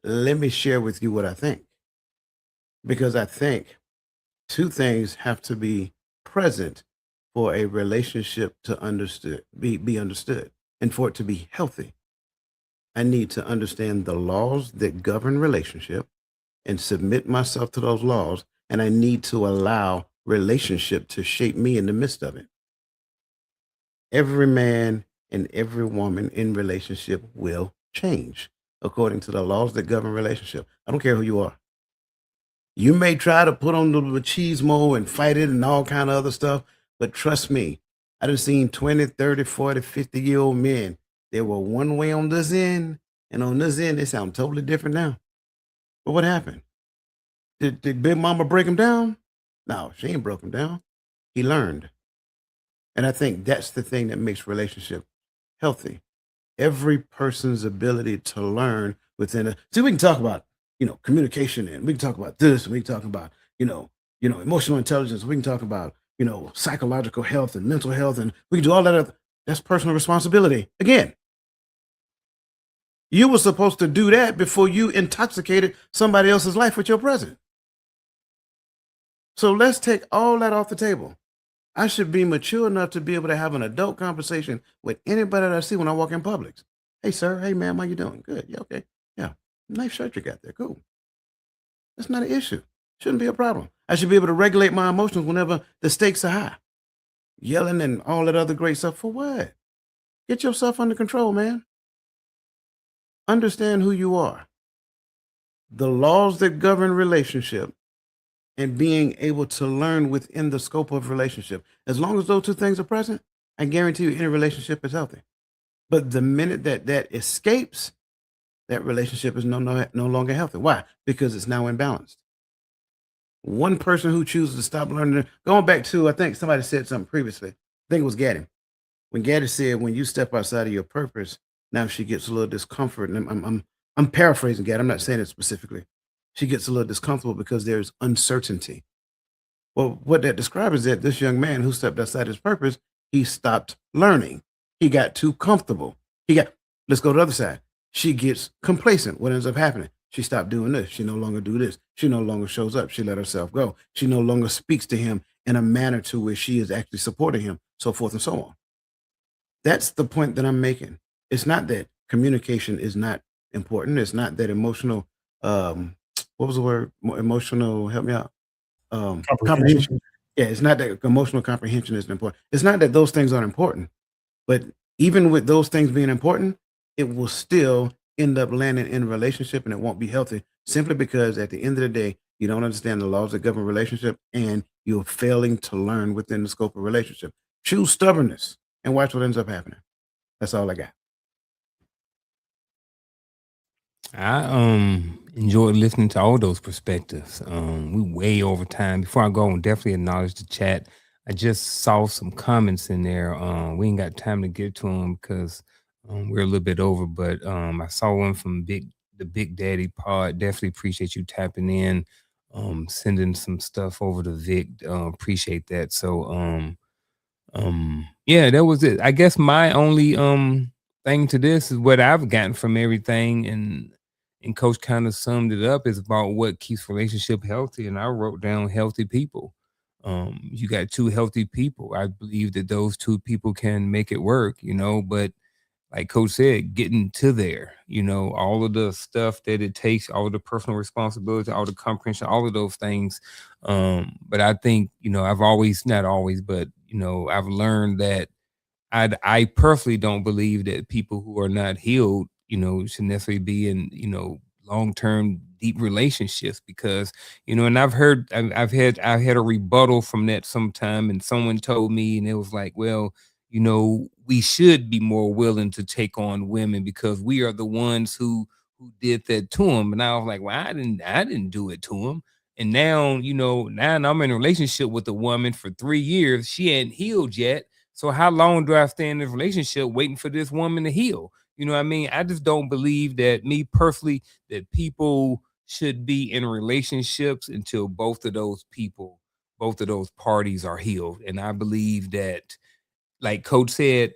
let me share with you what I think. Because I think two things have to be present for a relationship to be understood and for it to be healthy. I need to understand the laws that govern relationship and submit myself to those laws, and I need to allow relationship to shape me in the midst of it. Every man and every woman in relationship will change according to the laws that govern relationship. I don't care who you are. You may try to put on the machismo and fight it and all kind of other stuff, but trust me, I done seen 20, 30, 40, 50-year-old men. They were one way on this end, and on this end, they sound totally different now. But what happened? Did Big Mama break him down? No, she ain't broke him down. He learned. And I think that's the thing that makes relationship healthy. Every person's ability to learn within see, we can talk about, communication, and we can talk about this, and we can talk about, emotional intelligence. We can talk about, psychological health and mental health, and we can do all that. That's personal responsibility. Again, you were supposed to do that before you intoxicated somebody else's life with your presence. So let's take all that off the table. I should be mature enough to be able to have an adult conversation with anybody that I see when I walk in Publix. Hey, sir. Hey, ma'am. How you doing? Good. Yeah, okay. Yeah. Nice shirt you got there. Cool. That's not an issue. Shouldn't be a problem. I should be able to regulate my emotions whenever the stakes are high. Yelling and all that other great stuff. For what? Get yourself under control, man. Understand who you are. The laws that govern relationship and being able to learn within the scope of relationship. As long as those two things are present, I guarantee you any relationship is healthy. But the minute that escapes, that relationship is no longer healthy. Why? Because it's now imbalanced. One person who chooses to stop learning, going back to, I think somebody said something previously. I think it was Gaddy. When Gaddy said, when you step outside of your purpose, now she gets a little discomfort. And I'm paraphrasing Gaddy. I'm not saying it specifically. She gets a little discomfortable because there's uncertainty. Well, what that describes is that this young man who stepped outside his purpose, he stopped learning. He got too comfortable. Let's go to the other side. She gets complacent. What ends up happening? She stopped doing this. She no longer do this. She no longer shows up. She let herself go. She no longer speaks to him in a manner to where she is actually supporting him, so forth and so on. That's the point that I'm making. It's not that communication is not important. It's not that emotional, what was the word? Emotional, help me out. Comprehension. Yeah, it's not that emotional comprehension isn't important. It's not that those things aren't important, but even with those things being important, it will still end up landing in a relationship and it won't be healthy simply because at the end of the day, you don't understand the laws that govern relationship and you're failing to learn within the scope of relationship. Choose stubbornness and watch what ends up happening. That's all I got. I enjoyed listening to all those perspectives. We way over time. Before I go, definitely acknowledge the chat. I just saw some comments in there. We ain't got time to get to them because we're a little bit over. But I saw one from the Big Daddy Pod. Definitely appreciate you tapping in, sending some stuff over to Vic. Appreciate that. So yeah, that was it. I guess my only thing to this is what I've gotten from everything, and Coach kind of summed it up, is about what keeps relationship healthy. And I wrote down healthy people. You got two healthy people. I believe that those two people can make it work, but like Coach said, getting to there, all of the stuff that it takes, all of the personal responsibility, all the comprehension, all of those things. But I think, I've always, not always, but, I've learned that I personally don't believe that people who are not healed, should necessarily be in, long-term deep relationships, because, and I've had a rebuttal from that sometime, and someone told me, and it was like, well, we should be more willing to take on women because we are the ones who who did that to him. And I was like, well, I didn't do it to him. And now, now I'm in a relationship with a woman for 3 years. She ain't healed yet. So how long do I stay in this relationship waiting for this woman to heal? You know what I mean? I just don't believe that, me personally, that people should be in relationships until both of those parties are healed. And I believe that, like Coach said,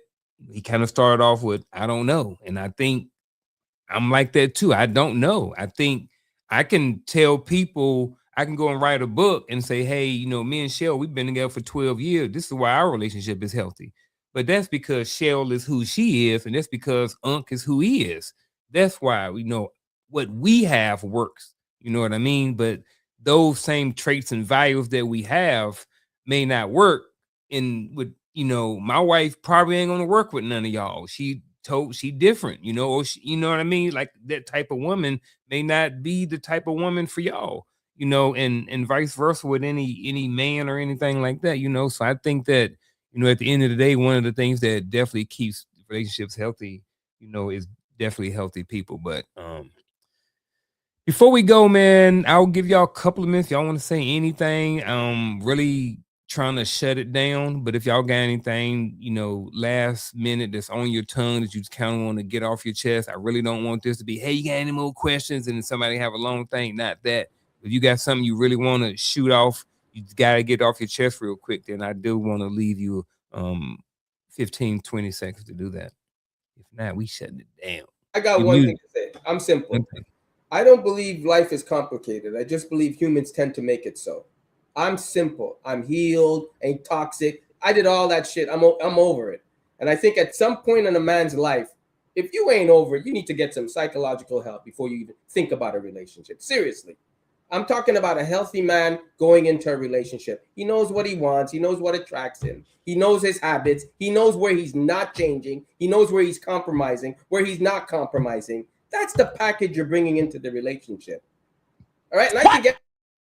he kind of started off with, I don't know. And I think I'm like that too. I don't know. I think I can tell people, I can go and write a book and say, hey, me and Shell, we've been together for 12 years. This is why our relationship is healthy. But that's because Shell is who she is, and that's because Unc is who he is. That's why we know what we have works. You know what I mean? But those same traits and values that we have may not work with, my wife probably ain't gonna work with none of y'all. She different, or you know what I mean? Like that type of woman may not be the type of woman for y'all, and vice versa with any man or anything like that, So I think that, at the end of the day, one of the things that definitely keeps relationships healthy, is definitely healthy people. But before we go, man, I'll give y'all a couple of minutes. Y'all want to say anything? Really trying to shut it down, but if y'all got anything, last minute that's on your tongue that you just kind of want to get off your chest, I really don't want this to be, hey, you got any more questions? And then somebody have a long thing. Not that. If you got something you really want to shoot off, you got to get off your chest real quick. Then I do want to leave you 15, 20 seconds to do that. If not, we shutting it down. I got one thing to say. I'm simple. Okay. I don't believe life is complicated. I just believe humans tend to make it so. I'm simple. I'm healed, ain't toxic. I did all that shit. I'm over it. And I think at some point in a man's life, if you ain't over it, you need to get some psychological help before you even think about a relationship. Seriously. I'm talking about a healthy man going into a relationship. He knows what he wants. He knows what attracts him. He knows his habits. He knows where he's not changing. He knows where he's compromising, where he's not compromising. That's the package you're bringing into the relationship. All right. And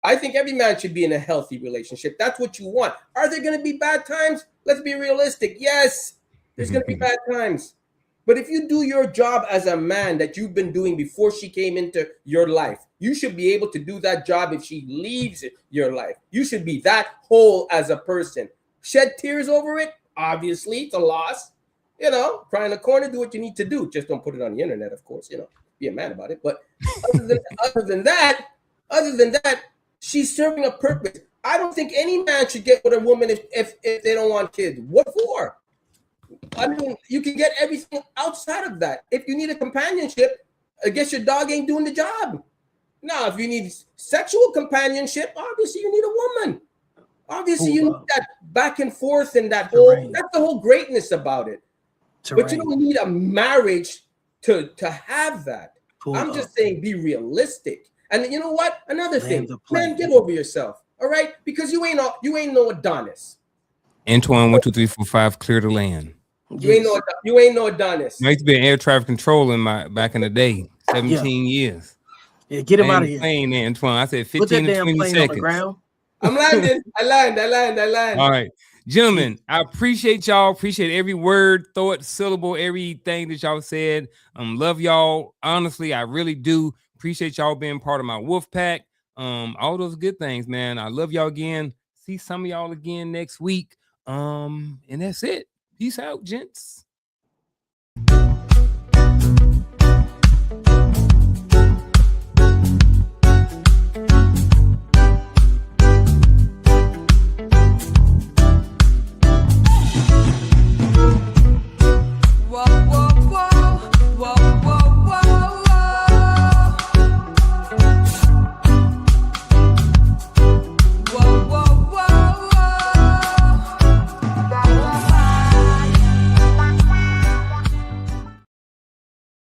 I think every man should be in a healthy relationship. That's what you want. Are there going to be bad times? Let's be realistic. Yes, there's going to be bad times. But if you do your job as a man that you've been doing before she came into your life, you should be able to do that job if she leaves your life. You should be that whole as a person. Shed tears over it? Obviously, it's a loss. Cry in the corner, do what you need to do. Just don't put it on the internet, of course. Be a man about it. But other than that, she's serving a purpose. I don't think any man should get with a woman if they don't want kids. What for? I mean, you can get everything outside of that. If you need a companionship, I guess your dog ain't doing the job. Now, if you need sexual companionship, obviously you need a woman. Obviously, you need that back and forth and that's the whole greatness about it. But you don't need a marriage to have that. I'm just saying be realistic. And you know what? Another thing, man, get over yourself. All right? Because you ain't no Adonis. Antoine, 1, 2, 3, 4, 5, clear the land. You ain't no Adonis. I used to be an air traffic controller back in the day, 17 years. Yeah, get him out of here. Playing Antoine. I said 15 to 20 seconds. On the ground. I'm landing. I land. All right. Gentlemen, I appreciate y'all. Appreciate every word, thought, syllable, everything that y'all said. Love y'all. Honestly, I really do. Appreciate y'all being part of my wolf pack. All those good things, man. I love y'all again. See some of y'all again next week. And that's it. Peace out, gents.